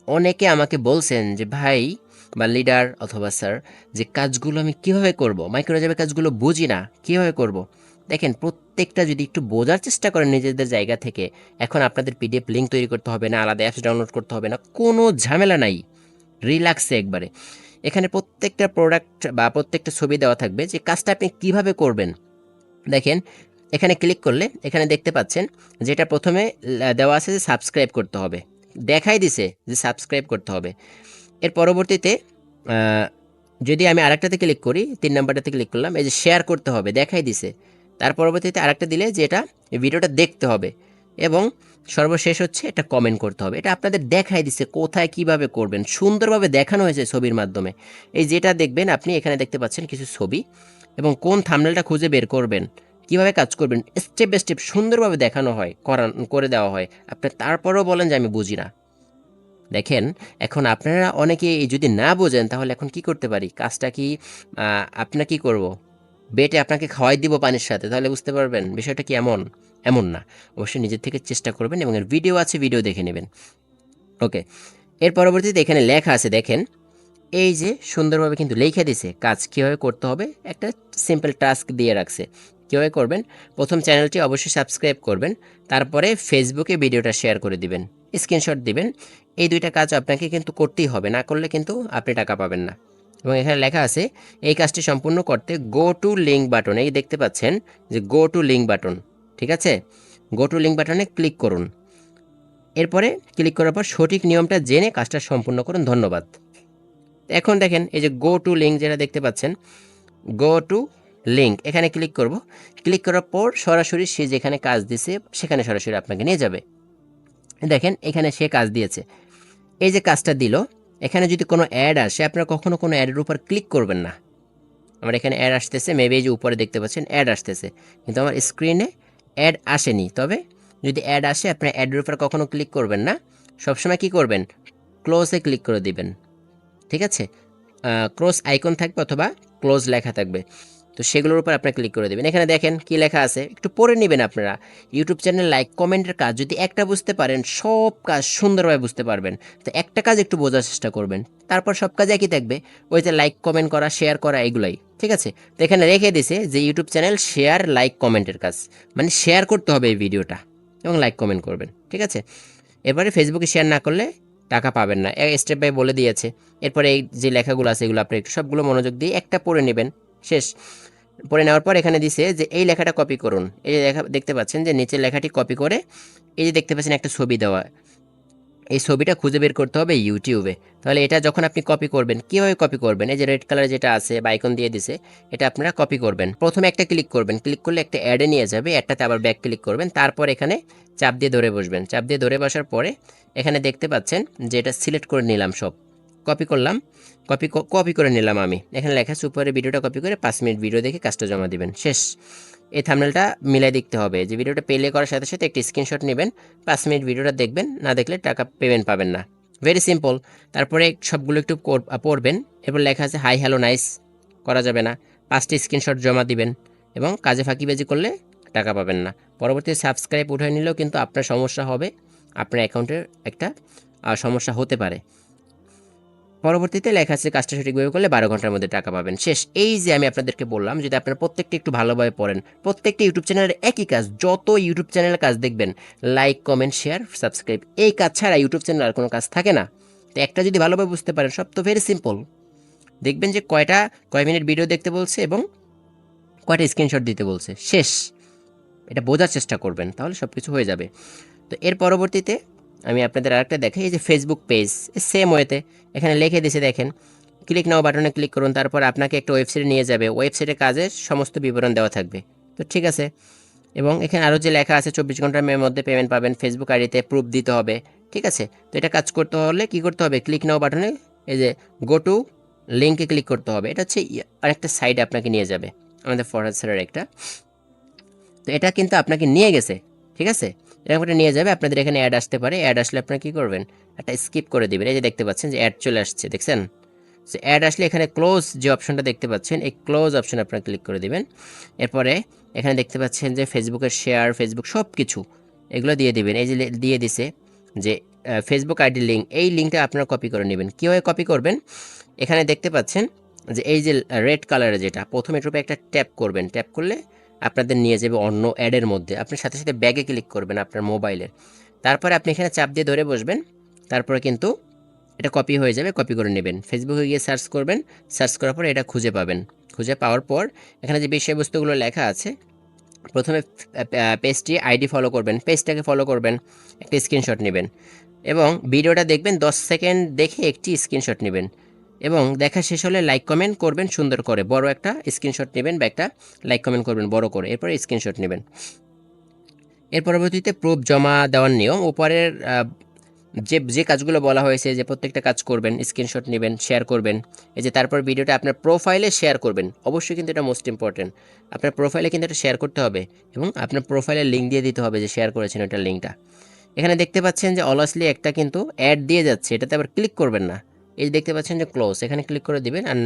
অনেকে আমাকে বলছেন যে ভাই বা লিডার অথবা স্যার, যে কাজগুলো আমি কিভাবে করব, মাইক্রোওয়েভের কাজগুলো বুঝি না, কিভাবে করব। দেখেন, প্রত্যেকটা যদি একটু বোঝার চেষ্টা করেন নিজেদের জায়গা থেকে, এখন আপনাদের পিডিএফ লিঙ্ক তৈরি করতে হবে না, আলাদা অ্যাপস ডাউনলোড করতে হবে না, কোনো ঝামেলা নাই, রিল্যাক্সে একবারে। এখানে প্রত্যেকটা প্রোডাক্ট বা প্রত্যেকটা ছবি দেওয়া থাকবে যে কাজটা আপনি কিভাবে করবেন। দেখেন, এখানে ক্লিক করলে এখানে দেখতে পাচ্ছেন যেটা প্রথমে দেওয়া আছে যে সাবস্ক্রাইব করতে হবে, দেখাই দিছে যে সাবস্ক্রাইব করতে হবে। এর পরবর্তীতে আহ, যদি আমি আরেকটাতে ক্লিক করি, ৩ নাম্বারটাতে ক্লিক করলাম, এই যে শেয়ার করতে হবে দেখাই দিছে। তার পরবর্তীতে আরেকটা দিলে যে এটা ভিডিওটা দেখতে হবে, এবং সর্বশেষ হচ্ছে এটা কমেন্ট করতে হবে। এটা আপনাদের দেখাই দিছে কোথায় কিভাবে করবেন, সুন্দরভাবে দেখানো হয়েছে ছবির মাধ্যমে। এই যেটা দেখবেন আপনি এখানে দেখতে পাচ্ছেন কিছু ছবি, এবং কোন থাম্বনেলটা খুঁজে বের করবেন, কিভাবে কাজ করবেন, স্টেপ বাই স্টেপ সুন্দরভাবে দেখানো হয়, করে দেওয়া হয়। আপনি তারপরেও বলেন যে আমি বুঝি না। দেখেন, এখন আপনারা অনেকে যদি না বোঝেন তাহলে এখন কি করতে পারি, কাজটা কি আপনার কি করব, বেটে আপনাকে খাওয়াই দিব পানির সাথে, তাহলে বুঝতে পারবেন বিষয়টা কি এমন, এমন না। অবশ্যই নিজের থেকে চেষ্টা করবেন এবং এর ভিডিও আছে, ভিডিও দেখে নেবেন। ওকে, এর পরবর্তীতে এখানে লেখা আছে দেখেন, এই যে সুন্দরভাবে কিন্তু লিখে দিছে কাজ কীভাবে করতে হবে, একটা সিম্পল টাস্ক দিয়ে রাখছে কীভাবে করবেন। প্রথম চ্যানেলটি অবশ্যই সাবস্ক্রাইব করবেন, তারপরে ফেসবুকে ভিডিওটা শেয়ার করে দিবেন, স্ক্রিনশট দিবেন। এই দুইটা কাজ আপনাকে কিন্তু করতেই হবে, না করলে কিন্তু আপনি টাকা পাবেন না। এবং এখানে লেখা আছে এই কাজটি সম্পূর্ণ করতে গো টু লিঙ্ক বাটন, এই দেখতে পাচ্ছেন যে গো টু লিঙ্ক বাটন, ঠিক আছে, গো টু লিঙ্ক বাটনে ক্লিক করুন। এরপরে ক্লিক করার পর সঠিক নিয়মটা জেনে কাজটা সম্পূর্ণ করুন। ধন্যবাদ। এখন দেখেন এই যে গো টু লিঙ্ক যেটা দেখতে পাচ্ছেন, গো টু লিঙ্ক এখানে ক্লিক করব। ক্লিক করার পর সরাসরি সে যেখানে কাজ দিছে সেখানে সরাসরি আপনাকে নিয়ে যাবে। দেখেন এখানে সে কাজ দিয়েছে, এই যে কাজটা দিল, এখানে যদি কোনো অ্যাড আসে আপনারা কখনো কোনো অ্যাডের উপর ক্লিক করবেন না। আমার এখানে অ্যাড আসতেছে, মেবি এই যে উপরে দেখতে পাচ্ছেন অ্যাড আসতেছে, কিন্তু আমার স্ক্রিনে অ্যাড আসেনি। তবে যদি অ্যাড আসে আপনার অ্যাডের উপর কখনো ক্লিক করবেন না, সবসময় কি করবেন, ক্লোজে ক্লিক করে দিবেন, ঠিক আছে। ক্রস আইকন থাকবে অথবা ক্লোজ লেখা থাকবে, তো সেগুলোর উপর আপনারা ক্লিক করে দেবেন। এখানে দেখেন কি লেখা আছে, একটু পড়ে নেবেন আপনারা। ইউটিউব চ্যানেল লাইক কমেন্টের কাজ যদি একটা বুঝতে পারেন সব কাজ সুন্দরভাবে বুঝতে পারবেন। তো একটা কাজ একটু বোঝার চেষ্টা করবেন, তারপর সব কাজ একই থাকবে, ওই যে লাইক কমেন্ট করা শেয়ার করা এগুলাই, ঠিক আছে। তো এখানে রেখে দিছে যে ইউটিউব চ্যানেল শেয়ার লাইক কমেন্টের কাজ, মানে শেয়ার করতে হবে এই ভিডিওটা এবং লাইক কমেন্ট করবেন, ঠিক আছে। এরপরে ফেসবুকে শেয়ার না করলে টাকা পাবেন না, স্টেপ বাই বলে দিয়েছে। এরপরে এই যে লেখাগুলো আছে এগুলো আপনি একটু সবগুলো মনোযোগ দিয়ে একটা পড়ে নেবেন, শেষ। পড়ে নেওয়ার পর এখানে দিছে যে এই লেখাটা কপি করুন, এই যে লেখা দেখতে পাচ্ছেন যে নিচের লেখাটি কপি করে, এই যে দেখতে পাচ্ছেন একটা ছবি দেওয়া, এই ছবিটা খুঁজে বের করতে হবে ইউটিউবে। তাহলে এটা যখন আপনি কপি করবেন, কীভাবে কপি করবেন, এই যে রেড কালার যেটা আছে বা আইকন দিয়ে দিছে, এটা আপনারা কপি করবেন। প্রথমে একটা ক্লিক করবেন, ক্লিক করলে একটা অ্যাডে নিয়ে যাবে, অ্যাডটাতে আবার ব্যাক ক্লিক করবেন, তারপর এখানে চাপ দিয়ে ধরে বসবেন। চাপ দিয়ে ধরে বসার পরে এখানে দেখতে পাচ্ছেন যে এটা সিলেক্ট করে নিলাম, সব কপি করলাম, কপি করে নিলাম আমি। এখানে লেখা আছে উপরে ভিডিওটা কপি করে 5 মিনিট ভিডিও দেখে কাজটা জমা দিবেন, শেষ। এই থাম্বনেলটা মিলাই দেখতে হবে, যে ভিডিওটা প্লে করার সাথে সাথে একটা স্ক্রিনশট নেবেন, 5 মিনিট ভিডিওটা দেখবেন, না দেখলে টাকা পেমেন্ট পাবেন না। Very simple. তারপরে সবগুলো একটু পড়বেন, এরপর লেখা আছে হাই হ্যালো নাইস, করা যাবে না, 5টি স্ক্রিনশট জমা দিবেন, এবং কাজে ফাঁকিবাজি করলে টাকা পাবেন না। পরবর্তীতে সাবস্ক্রাইব উঠায় নিলেও কিন্তু আপনার সমস্যা হবে, আপনার অ্যাকাউন্টের একটা সমস্যা হতে পারে। পরবর্তীতে লেখা আছে কাজটা সঠিকভাবে করলে 12 ঘন্টার মধ্যে টাকা পাবেন, শেষ। এই যে আমি আপনাদেরকে বললাম, যদি আপনারা প্রত্যেকটা একটু ভালোভাবে পড়েন, প্রত্যেকটা ইউটিউব চ্যানেলের একই কাজ, যত ইউটিউব চ্যানেলের কাজ দেখবেন লাইক কমেন্ট শেয়ার সাবস্ক্রাইব, এই কাজ ছাড়া ইউটিউব চ্যানেল আর কোনো কাজ থাকে না। তো একটা যদি ভালোভাবে বুঝতে পারেন, সব তো ভেরি সিম্পল। দেখবেন যে কয় মিনিট ভিডিও দেখতে বলছে এবং কয়টা স্ক্রিনশট দিতে বলছে, শেষ। এটা বোঝার চেষ্টা করবেন, তাহলে সব কিছু হয়ে যাবে। তো এর পরবর্তীতে আমি আপনাদের আরেকটা দেখাই, এই যে ফেসবুক পেজ, সেম ওয়েতে এখানে লিখে দিয়েছে দেখেন, ক্লিক নাও বাটনে ক্লিক করুন, তারপর আপনাকে একটা ওয়েবসাইটে নিয়ে যাবে, ওয়েবসাইটে কাজের সমস্ত বিবরণ দেওয়া থাকবে, তো ঠিক আছে। এবং এখানে আরও যে লেখা আছে 24 ঘন্টার মধ্যে পেমেন্ট পাবেন, ফেসবুক আইডিতে প্রুফ দিতে হবে, ঠিক আছে। তো এটা কাজ করতে হলে কি করতে হবে, ক্লিক নাও বাটনে এই যে গো টু লিঙ্কে ক্লিক করতে হবে। এটা হচ্ছে আরেকটা সাইডে আপনাকে নিয়ে যাবে, আমাদের ফরহাদ স্যারের একটা, তো এটা কিন্তু আপনাকে নিয়ে গেছে, ঠিক আছে। এরকম একটা নিয়ে যাবে, আপনাদের এখানে অ্যাড আসতে পারে। অ্যাড আসলে আপনারা কী করবেন, একটা স্কিপ করে দিবেন। এই যে দেখতে পাচ্ছেন যে অ্যাড চলে আসছে, দেখছেন? সো অ্যাড আসলে এখানে ক্লোজ যে অপশনটা দেখতে পাচ্ছেন, এই ক্লোজ অপশনে আপনারা ক্লিক করে দিবেন। এরপরে এখানে দেখতে পাচ্ছেন যে ফেসবুকের শেয়ার, ফেসবুক সব কিছু এগুলো দিয়ে দিবেন। এই যে দিয়ে দিছে যে ফেসবুক আইডি লিঙ্ক, এই লিঙ্কটা আপনারা কপি করে নেবেন। কীভাবে কপি করবেন, এখানে দেখতে পাচ্ছেন যে এই যে রেড কালারের যেটা, প্রথমে এটার উপরে একটা ট্যাপ করবেন। ট্যাপ করলে আপনাদের নিয়ে যাবে অন্য অ্যাডের মধ্যে। আপনি সাথে সাথে ব্যাগে ক্লিক করবেন আপনার মোবাইলের। তারপরে আপনি এখানে চাপ দিয়ে ধরে বসবেন। তারপরে কিন্তু এটা কপি হয়ে যাবে, কপি করে নেবেন। ফেসবুকে গিয়ে সার্চ করবেন, সার্চ করার পর এটা খুঁজে পাবেন। খুঁজে পাওয়ার পর এখানে যে বিষয়বস্তুগুলো লেখা আছে, প্রথমে পেজটি আইডি ফলো করবেন, পেজটাকে ফলো করবেন, একটা স্ক্রিনশট নেবেন এবং ভিডিওটা দেখবেন 10 সেকেন্ড দেখে একটি স্ক্রিনশট নেবেন এবং দেখা শেষ হলে লাইক কমেন্ট করবেন সুন্দর করে, বড় একটা স্ক্রিনশট নেবেন বা একটা লাইক কমেন্ট করবেন বড় করে, এরপর স্ক্রিনশট নেবেন। এর পরবর্তীতে প্রুফ জমা দেওয়ার নিয়ম, উপরের যে যে কাজগুলো বলা হয়েছে যে প্রত্যেকটা কাজ করবেন, স্ক্রিনশট নেবেন, শেয়ার করবেন। এই যে তারপর ভিডিওটা আপনার প্রোফাইলে শেয়ার করবেন, অবশ্যই কিন্তু এটা মোস্ট ইম্পর্টেন্ট। আপনার প্রোফাইলে কিন্তু এটা শেয়ার করতে হবে এবং আপনার প্রোফাইলের লিঙ্ক দিয়ে দিতে হবে যে শেয়ার করেছেন ওটার লিঙ্কটা। এখানে দেখতে পাচ্ছেন যে অলসলি একটা কিন্তু অ্যাড দিয়ে যাচ্ছে, এটাতে আবার ক্লিক করবেন না। এই যে দেখতে পাচ্ছেন যে ক্লোজ, এখানে ক্লিক করে দিবেন। আর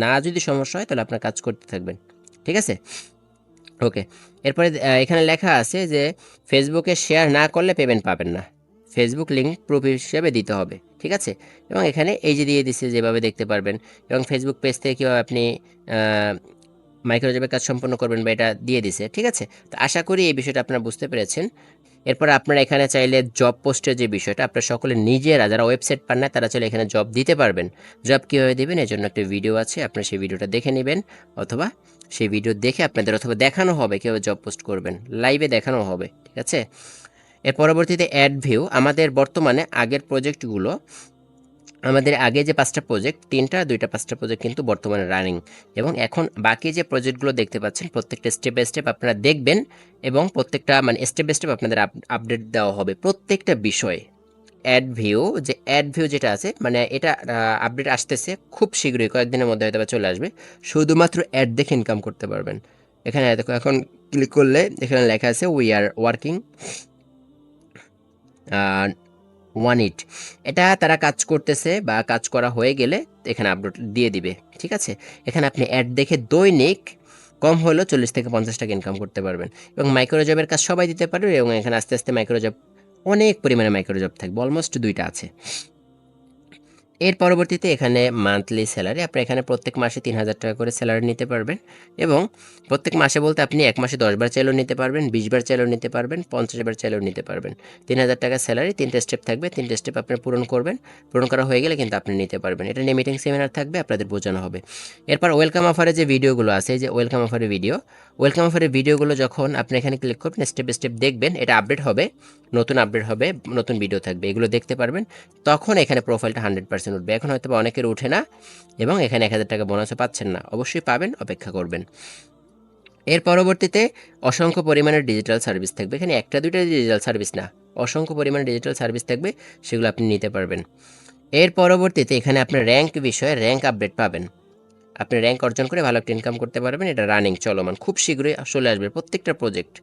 না যদি সমস্যা হয় তাহলে আপনার কাজ করতে থাকবেন, ঠিক আছে? ওকে। এরপরে এখানে লেখা আছে যে ফেসবুকে শেয়ার না করলে পেমেন্ট পাবেন না, ফেসবুক লিঙ্ক প্রুফ হিসেবে দিতে হবে, ঠিক আছে? এবং এখানে এই যে দিয়ে দিচ্ছে যেভাবে দেখতে পারবেন এবং ফেসবুক পেজ থেকে কীভাবে আপনি মাইক্রোজবের কাজ সম্পন্ন করবেন বা এটা দিয়ে দিছে, ঠিক আছে? তো আশা করি এই বিষয়টা আপনারা বুঝতে পেরেছেন। এরপর আপনারা এখানে চাইলে জব পোস্টের যে বিষয়টা, আপনারা সকলে নিজেরা যারা ওয়েবসাইট পান না তারা চাইলে এখানে জব দিতে পারবেন। জব কীভাবে দেবেন এর জন্য একটা ভিডিও আছে, আপনারা সেই ভিডিওটা দেখে নেবেন অথবা সেই ভিডিও দেখে আপনাদের অথবা দেখানো হবে কীভাবে জব পোস্ট করবেন, লাইভে দেখানো হবে, ঠিক আছে? এর পরবর্তীতে অ্যাড ভিউ, আমাদের বর্তমানে আগের প্রজেক্টগুলো, আমাদের আগে যে 5টা প্রজেক্ট, 3টা 2টা 5টা প্রজেক্ট কিন্তু বর্তমানে রানিং এবং এখন বাকি যে প্রজেক্টগুলো দেখতে পাচ্ছেন প্রত্যেকটা স্টেপ বাই স্টেপ আপনারা দেখবেন এবং প্রত্যেকটা মানে স্টেপ বাই স্টেপ আপনাদের আপডেট দেওয়া হবে প্রত্যেকটা বিষয়ে। অ্যাড ভিউ, যে অ্যাড ভিউ যেটা আছে মানে এটা আপডেট আসতেছে খুব শীঘ্রই, কয়েকদিনের মধ্যে হয়তো চলে আসবে। শুধুমাত্র অ্যাড দেখে ইনকাম করতে পারবেন। এখানে দেখো, এখন ক্লিক করলে এখানে লেখা আছে উই আর ওয়ার্কিং ওয়ান ইট, এটা তারা কাজ করতেছে বা কাজ করা হয়ে গেলে এখানে আপলোড দিয়ে দিবে, ঠিক আছে? এখানে আপনি অ্যাড দেখে দৈনিক কম হলেও 40 থেকে 50 টাকা ইনকাম করতে পারবেন এবং মাইক্রোজবের কাজ সবাই দিতে পারবে এবং এখানে আস্তে আস্তে মাইক্রোজব অনেক পরিমাণে মাইক্রোজব থাকবে, অলমোস্ট 2টা আছে। এর পরবর্তীতে এখানে মান্থলি স্যালারি, আপনি এখানে প্রত্যেক মাসে 3000 টাকা করে স্যালারি নিতে পারবেন এবং প্রত্যেক মাসে বলতে আপনি এক মাসে 10 বার চাইলেও নিতে পারবেন, 20 বার চাইলেও নিতে পারবেন, 50 বার চাইলেও নিতে পারবেন। 3000 টাকা স্যালারি, 3টা স্টেপ থাকবে, 3টা স্টেপ আপনি পূরণ করবেন, পূরণ করা হয়ে গেলে কিন্তু আপনি নিতে পারবেন। এটা নিয়ে মিটিং সেমিনার থাকবে, আপনাদের বোঝানো হবে। এরপর ওয়েলকাম অফারে যে ভিডিওগুলো আছে, এই যে ওয়েলকাম অফারের ভিডিও, ওয়েলকাম অফারের ভিডিওগুলো যখন আপনি এখানে ক্লিক করবেন স্টেপ বাই স্টেপ দেখবেন, এটা আপডেট হবে, নতুন আপডেট হবে, নতুন ভিডিও থাকবে, এগুলো দেখতে পারবেন। তখন এখানে প্রোফাইলটা 100% উঠবে। এখন হয়তো অনেকের উঠে না এবং এখানে 1000 টাকা বোনাসও পাচ্ছেন না, অবশ্যই পাবেন, অপেক্ষা করবেন। এর পরবর্তীতে অসংখ্য পরিমাণের ডিজিটাল সার্ভিস থাকবে, এখানে একটা দুইটা ডিজিটাল সার্ভিস না, অসংখ্য পরিমাণে ডিজিটাল সার্ভিস থাকবে, সেগুলো আপনি নিতে পারবেন। এর পরবর্তীতে এখানে আপনার র্যাঙ্ক বিষয়ে র্যাঙ্ক আপডেট পাবেন, আপনি র্যাঙ্ক অর্জন করে ভালো একটা ইনকাম করতে পারবেন। এটা রানিং চলমান, খুব শীঘ্রই চলে আসবে প্রত্যেকটা প্রজেক্ট,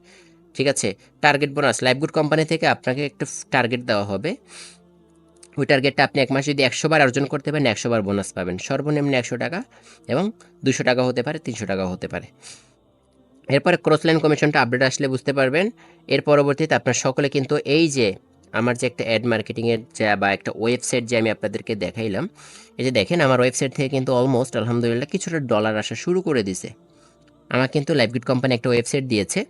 ঠিক আছে? টার্গেট বোনাস, লাইভগুড কোম্পানি থেকে আপনাকে একটা টার্গেট দেওয়া হবে, ওই টার্গেটটা আপনি এক মাসে যদি 100 বার অর্জন করতে পারেন 100 বার বোনাস পাবেন, সর্বনিম্ন 100 টাকা এবং 200 টাকা হতে পারে, 300 টাকাও হতে পারে। এরপরে ক্রসলাইন কমিশনটা আপডেট আসলে বুঝতে পারবেন। এর পরবর্তীতে আপনার সকলে কিন্তু এই যে আমার যে একটা অ্যাড মার্কেটিংয়ের যা বা একটা ওয়েবসাইট যে আমি আপনাদেরকে দেখাইলাম, এই যে দেখেন আমার ওয়েবসাইট থেকে কিন্তু অলমোস্ট আলহামদুলিল্লাহ কিছুটা ডলার আসা শুরু করে দিছে। আমার কিন্তু লাইভগুড কোম্পানি একটা ওয়েবসাইট দিয়েছে,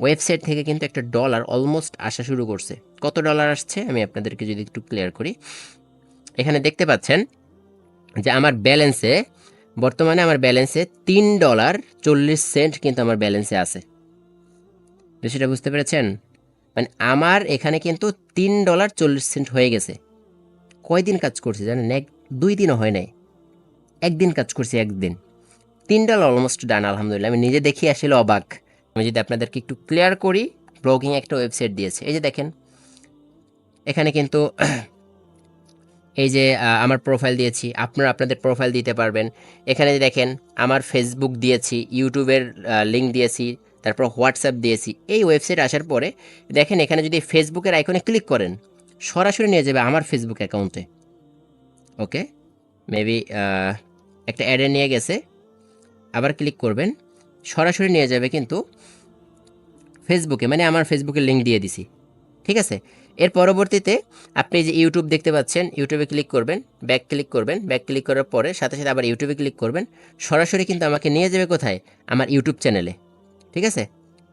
ওয়েবসাইট থেকে কিন্তু একটা ডলার অলমোস্ট আসা শুরু করছে। কত ডলার আসছে আমি আপনাদেরকে যদি একটু ক্লিয়ার করি, এখানে দেখতে পাচ্ছেন যে আমার ব্যালেন্সে বর্তমানে আমার ব্যালেন্সে $3.40 কিন্তু আমার ব্যালেন্সে আছে। সেটা বুঝতে পেরেছেন? মানে আমার এখানে কিন্তু $3.40 হয়ে গেছে। কয়দিন কাজ করছি জানেন? 2 দিনও হয় নাই, একদিন কাজ করছি, একদিন $3 অলমোস্ট ডান, আলহামদুলিল্লাহ। আমি নিজে দেখি আসলে অবাক। আমি যদি আপনাদেরকে একটু ক্লিয়ার করি, ব্লগিং একটা ওয়েবসাইট দিয়েছে, এই যে দেখেন এখানে কিন্তু এই যে আমার প্রোফাইল দিয়েছি, আপনারা আপনাদের প্রোফাইল দিতে পারবেন। এখানে দেখেন আমার ফেসবুক দিয়েছি, ইউটিউবের লিঙ্ক দিয়েছি, তারপর হোয়াটসঅ্যাপ দিয়েছি। এই ওয়েবসাইট আসার পরে দেখেন এখানে যদি ফেসবুকের আইকনে ক্লিক করেন সরাসরি নিয়ে যাবে আমার ফেসবুক অ্যাকাউন্টে। ওকে, মেবি একটা অ্যাডে নিয়ে গেছে, আবার ক্লিক করবেন, সরাসরি নিয়ে যাবে কিন্তু ফেসবুকে, মানে আমার ফেসবুকের লিঙ্ক দিয়ে দিছি। ঠিক আছে, এর পরবর্তীতে আপনি যে ইউটিউব দেখতে পাচ্ছেন, ইউটিউবে ক্লিক করবেন, ব্যাক ক্লিক করবেন, ব্যাক ক্লিক করার পরে সাথে সাথে আবার ইউটিউবে ক্লিক করবেন, সরাসরি কিন্তু আমাকে নিয়ে যাবে কোথায়, আমার ইউটিউব চ্যানেলে। ঠিক আছে,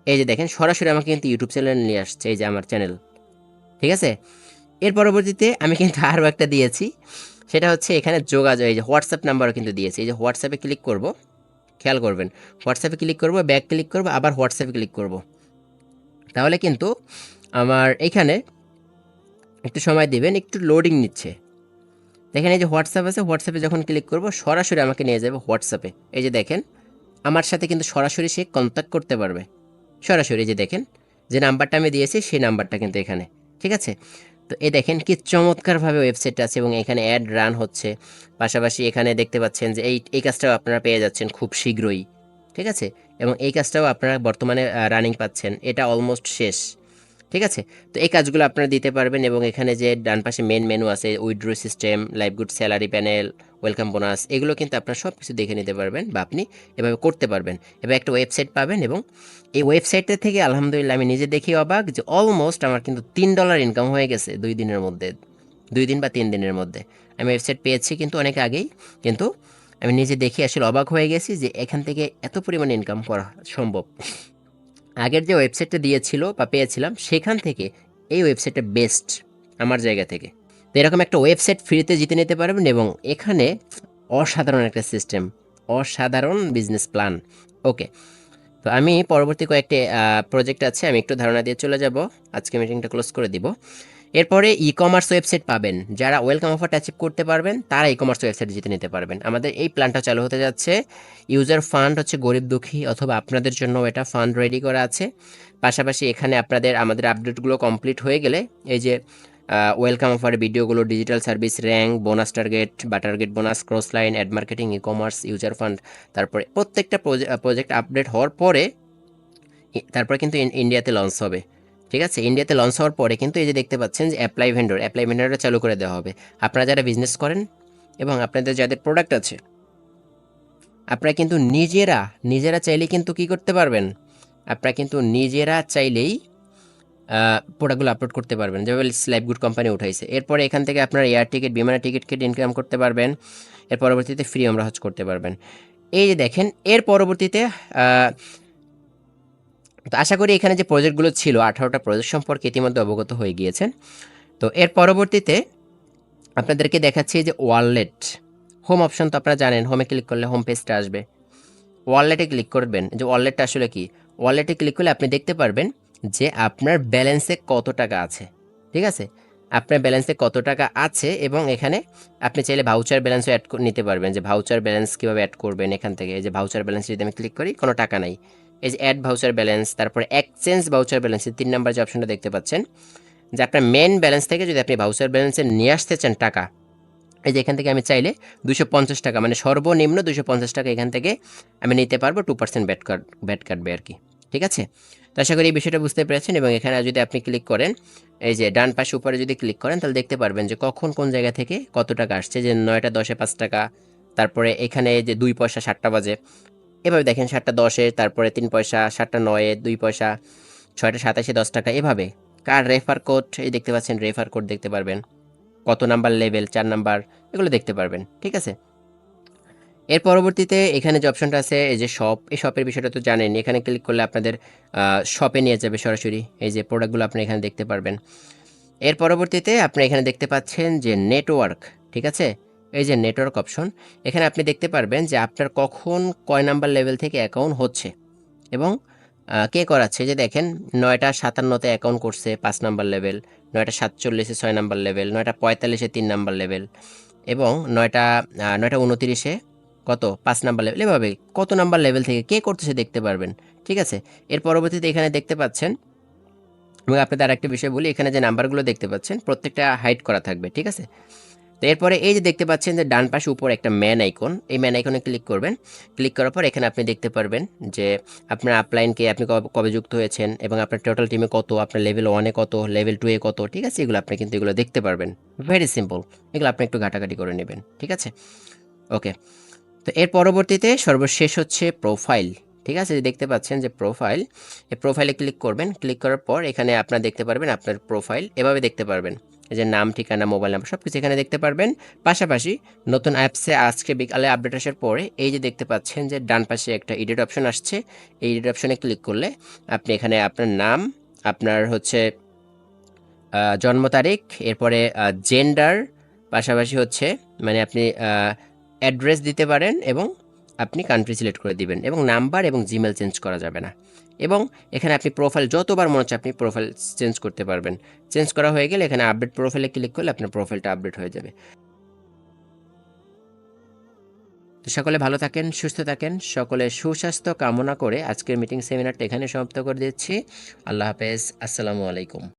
এই যে দেখেন সরাসরি আমাকে কিন্তু ইউটিউব চ্যানেলে নিয়ে আসছে, এই যে আমার চ্যানেল। ঠিক আছে, এর পরবর্তীতে আমি কিন্তু আরও একটা দিয়েছি, সেটা হচ্ছে এখানে যোগাযোগ, এই যে হোয়াটসঅ্যাপ নাম্বারও কিন্তু দিয়েছি। এই যে হোয়াটসঅ্যাপে ক্লিক করব, খেয়াল করবেন, হোয়াটসঅ্যাপে ক্লিক করব, ব্যাক ক্লিক করব, আবার হোয়াটসঅ্যাপে ক্লিক করব, তাহলে কিন্তু আমার এইখানে একটু সময় দিবেন, একটু লোডিং নিচ্ছে। দেখেন এই যে হোয়াটসঅ্যাপ আছে, হোয়াটসঅ্যাপে যখন ক্লিক করব সরাসরি আমাকে নিয়ে যাবে হোয়াটসঅ্যাপে। এই যে দেখেন আমার সাথে কিন্তু সরাসরি সে কন্ট্যাক্ট করতে পারবে সরাসরি। যে দেখেন যে নাম্বারটা আমি দিয়েছি সেই নাম্বারটা কিন্তু এখানে। ঠিক আছে, তো এই দেখেন কি চমৎকারভাবে ওয়েবসাইটটা আছে এবং এখানে অ্যাড রান হচ্ছে। পাশাপাশি এখানে দেখতে পাচ্ছেন যে এই কাজটাও আপনারা পেয়ে যাচ্ছেন খুব শীঘ্রই। ঠিক আছে, এবং এই কাজটাও আপনারা বর্তমানে রানিং পাচ্ছেন, এটা অলমোস্ট শেষ। ঠিক আছে, তো এই কাজগুলো আপনারা দিতে পারবেন এবং এখানে যে ডান পাশে মেন মেনু আছে, withdraw system, live good, salary panel, welcome bonus, এগুলো কিন্তু আপনারা সব কিছু দেখে নিতে পারবেন বা আপনি এভাবে করতে পারবেন। এবার একটা ওয়েবসাইট পাবেন এবং এই ওয়েবসাইটটা থেকে আলহামদুলিল্লাহ আমি নিজে দেখি অবাক যে অলমোস্ট আমার কিন্তু $3 ইনকাম হয়ে গেছে 2 দিনের মধ্যে, 2 দিন বা 3 দিনের মধ্যে। আমি ওয়েবসাইট পেয়েছি কিন্তু অনেক আগেই, কিন্তু আমি নিজে দেখি আসলে অবাক হয়ে গেছি যে এখান থেকে এত পরিমাণে ইনকাম করা সম্ভব। আগের যে ওয়েবসাইটটা দিয়েছিল বা পেয়েছিলাম সেখান থেকে এই ওয়েবসাইটটা বেস্ট আমার জায়গা থেকে। তো এরকম একটা ওয়েবসাইট ফ্রিতে জিতে নিতে পারবেন এবং এখানে অসাধারণ একটা সিস্টেম, অসাধারণ বিজনেস প্ল্যান। ওকে, তো আমি পরবর্তী কয়েকটি প্রজেক্ট আছে, আমি একটু ধারণা দিয়ে চলে যাব, আজকে মিটিংটা ক্লোজ করে দিব। এরপরে ই কমার্স ওয়েবসাইট পাবেন, যারা ওয়েলকাম অফারটা অ্যাচিভ করতে পারবেন তারা ই কমার্স ওয়েবসাইট জিতে নিতে পারবেন। আমাদের এই প্ল্যানটা চালু হতে যাচ্ছে। ইউজার ফান্ড হচ্ছে গরিব দুঃখী অথবা আপনাদের জন্য এটা ফান্ড রেডি করা আছে। পাশাপাশি এখানে আমাদের আপডেটগুলো কমপ্লিট হয়ে গেলে এই যে ওয়েলকাম অফারের ভিডিওগুলো, digital service, rank, bonus target বা target bonus, cross line, ad marketing, e commerce, user fund, তারপরে প্রত্যেকটা প্রজেক্ট আপডেট হওয়ার পরে তারপরে কিন্তু ইন্ডিয়াতে লঞ্চ হবে। ঠিক আছে, ইন্ডিয়াতে লঞ্চ হওয়ার পরে কিন্তু এই যে দেখতে পাচ্ছেন যে অ্যাপ্লাই ভেন্ডরটা চালু করে দেওয়া হবে। আপনারা যারা বিজনেস করেন এবং আপনাদের যাদের প্রোডাক্ট আছে, আপনারা কিন্তু নিজেরা চাইলেই কিন্তু কী করতে পারবেন, আপনারা কিন্তু নিজেরা চাইলেই প্রোডাক্টগুলো আপলোড করতে পারবেন, যেভাবে লাইভ গুড কোম্পানি উঠাইছে। এরপরে এখান থেকে আপনারা এয়ার টিকিট, বিমানের টিকিট কেটে ইনকাম করতে পারবেন। এর পরবর্তীতে ফ্রি আমরা হজ করতে পারবেন। এই যে দেখেন এর পরবর্তীতে তো আশা করি এখানে যে প্রজেক্টগুলো ছিল 18টা প্রজেক্ট সম্পর্কে ইতিমধ্যে অবগত হয়ে গিয়েছেন। তো এর পরবর্তীতে আপনাদেরকে দেখাচ্ছি যে ওয়ালেট হোম অপশন, তো আপনারা জানেন হোমে ক্লিক করলে হোম পেজটা আসবে। ওয়ালেটে ক্লিক করবেন, যে ওয়ালেটটা আসলে কি, ওয়ালেটে ক্লিক করলে আপনি দেখতে পারবেন যে আপনার ব্যালেন্সে কত টাকা আছে। ঠিক আছে, আপনার ব্যালেন্সে কত টাকা আছে এবং এখানে আপনি চাইলে ভাউচার ব্যালেন্সও অ্যাড নিতে পারবেন, যে ভাউচার ব্যালেন্স কীভাবে অ্যাড করবেন এখান থেকে। এই যে ভাউচার ব্যালেন্স যদি আমি ক্লিক করি কোনো টাকা নাই, এই যে অ্যাড ভাউচার ব্যালেন্স, তারপরে এক্সচেঞ্জ ভাউচার ব্যালেন্স, 3 নাম্বার যে অপশনটা দেখতে পাচ্ছেন, যে আপনার মেন ব্যালেন্স থেকে যদি আপনি ভাউচার ব্যালেন্সে নিয়ে আসতে চান টাকা, এই যে এখান থেকে আমি চাইলে 250 টাকা, মানে সর্বনিম্ন 250 টাকা এখান থেকে আমি নিতে পারবো, 2% ব্যাট কাটবে আর কি। ঠিক আছে, তো আশা করি এই বিষয়টা বুঝতে পেরেছেন। এবং এখানে যদি আপনি ক্লিক করেন, এই যে ডান পাশে উপরে যদি ক্লিক করেন তাহলে দেখতে পারবেন যে কখন কোন জায়গা থেকে কত টাকা আসছে, যে 9টা 10-এ 5 টাকা, তারপরে এখানে যে 2 পয়সা 7টা বাজে, এভাবে দেখেন 7টা 10-এ, তারপরে 3 পয়সা, 7টা 9-এ 2 পয়সা, 6টা 27-এ 10 টাকা, এভাবে। কার রেফার কোড, এই দেখতে পাচ্ছেন রেফার কোড দেখতে পারবেন, কত নাম্বার লেভেল, 4 নাম্বার, এগুলো দেখতে পারবেন। ঠিক আছে, এর পরবর্তীতে এখানে যে অপশনটা আছে এই যে শপ, এই শপের বিষয়টা তো জানেন, এখানে ক্লিক করলে আপনাদের শপে নিয়ে যাবে সরাসরি, এই যে প্রোডাক্টগুলো আপনি এখানে দেখতে পারবেন। এর পরবর্তীতে আপনি এখানে দেখতে পাচ্ছেন যে নেটওয়ার্ক। ঠিক আছে, এই যে নেটওয়ার্ক অপশন, এখানে আপনি দেখতে পারবেন যে আপনার কখন কয় নাম্বার লেভেল থেকে অ্যাকাউন্ট হচ্ছে এবং কে করাচ্ছে। যে দেখেন 9টা 57-তে অ্যাকাউন্ট করছে 5 নাম্বার লেভেল, 9টা 47-এ 6 নাম্বার লেভেল, 9টা 45-এ 3 নাম্বার লেভেল এবং 9টা 29-এ কত 5 নাম্বার লেভেল, এভাবে কত নাম্বার লেভেল থেকে কে করতেছে দেখতে পারবেন। ঠিক আছে, এর পরবর্তীতে এখানে দেখতে পাচ্ছেন, এবং আপনাদের আরেকটা বিষয় বলি, এখানে যে নাম্বারগুলো দেখতে পাচ্ছেন প্রত্যেকটা হাইড করা থাকবে। ঠিক আছে, তো এরপরে এই যে দেখতে পাচ্ছেন যে ডান পাশে উপরে একটা ম্যান আইকন, এই ম্যান আইকনে ক্লিক করবেন। ক্লিক করার পর এখানে আপনি দেখতে পারবেন যে আপনার আপলাইনকে আপনি কবে কবে যুক্ত হয়েছেন এবং আপনার টোটাল টিমে কত, আপনার লেভেল 1 এ কত, লেভেল 2 এ কত, ঠিক আছে? এগুলো আপনি কিন্তু এগুলো দেখতে পারবেন। Very simple. এগুলো আপনি একটু ঘাটাঘাটি করে নেবেন, ঠিক আছে? ওকে। তো এর পরবর্তীতে সর্বশেষ হচ্ছে প্রোফাইল, ঠিক আছে? যে দেখতে পাচ্ছেন যে প্রোফাইল, এই প্রোফাইলে ক্লিক করবেন। ক্লিক করার পর এখানে আপনারা দেখতে পারবেন আপনার প্রোফাইল এভাবে দেখতে পারবেন। এই যে নাম, ঠিকানা, মোবাইল নাম্বার সবকিছু এখানে দেখতে পারবেন। পাশাপাশি নতুন অ্যাপসে আজকে বিকালে আপডেট আসার পরে এই যে দেখতে পাচ্ছেন যে ডান পাশে একটা এডিট অপশন আসছে। এই এডিট অপশনে ক্লিক করলে আপনি এখানে আপনার নাম, আপনার হচ্ছে জন্ম তারিখ, এরপরে জেন্ডার, পাশাপাশি হচ্ছে মানে আপনি অ্যাড্রেস দিতে পারেন এবং আপনি কান্ট্রি সিলেক্ট করে দিবেন এবং নাম্বার এবং জিমেল চেঞ্জ করা যাবে না। এবং এখানে আপনি প্রোফাইল যতবার মনে হচ্ছে আপনি প্রোফাইল চেঞ্জ করতে পারবেন। চেঞ্জ করা হয়ে গেলে এখানে আপডেট প্রোফাইলে ক্লিক করলে আপনার প্রোফাইলটা আপডেট হয়ে যাবে। তো সকলে ভালো থাকেন, সুস্থ থাকেন, সকলে সুস্বাস্থ্য কামনা করে আজকের মিটিং সেমিনারটা এখানে সমাপ্ত করে দিচ্ছি। আল্লাহ হাফেজ, আসসালামু আলাইকুম।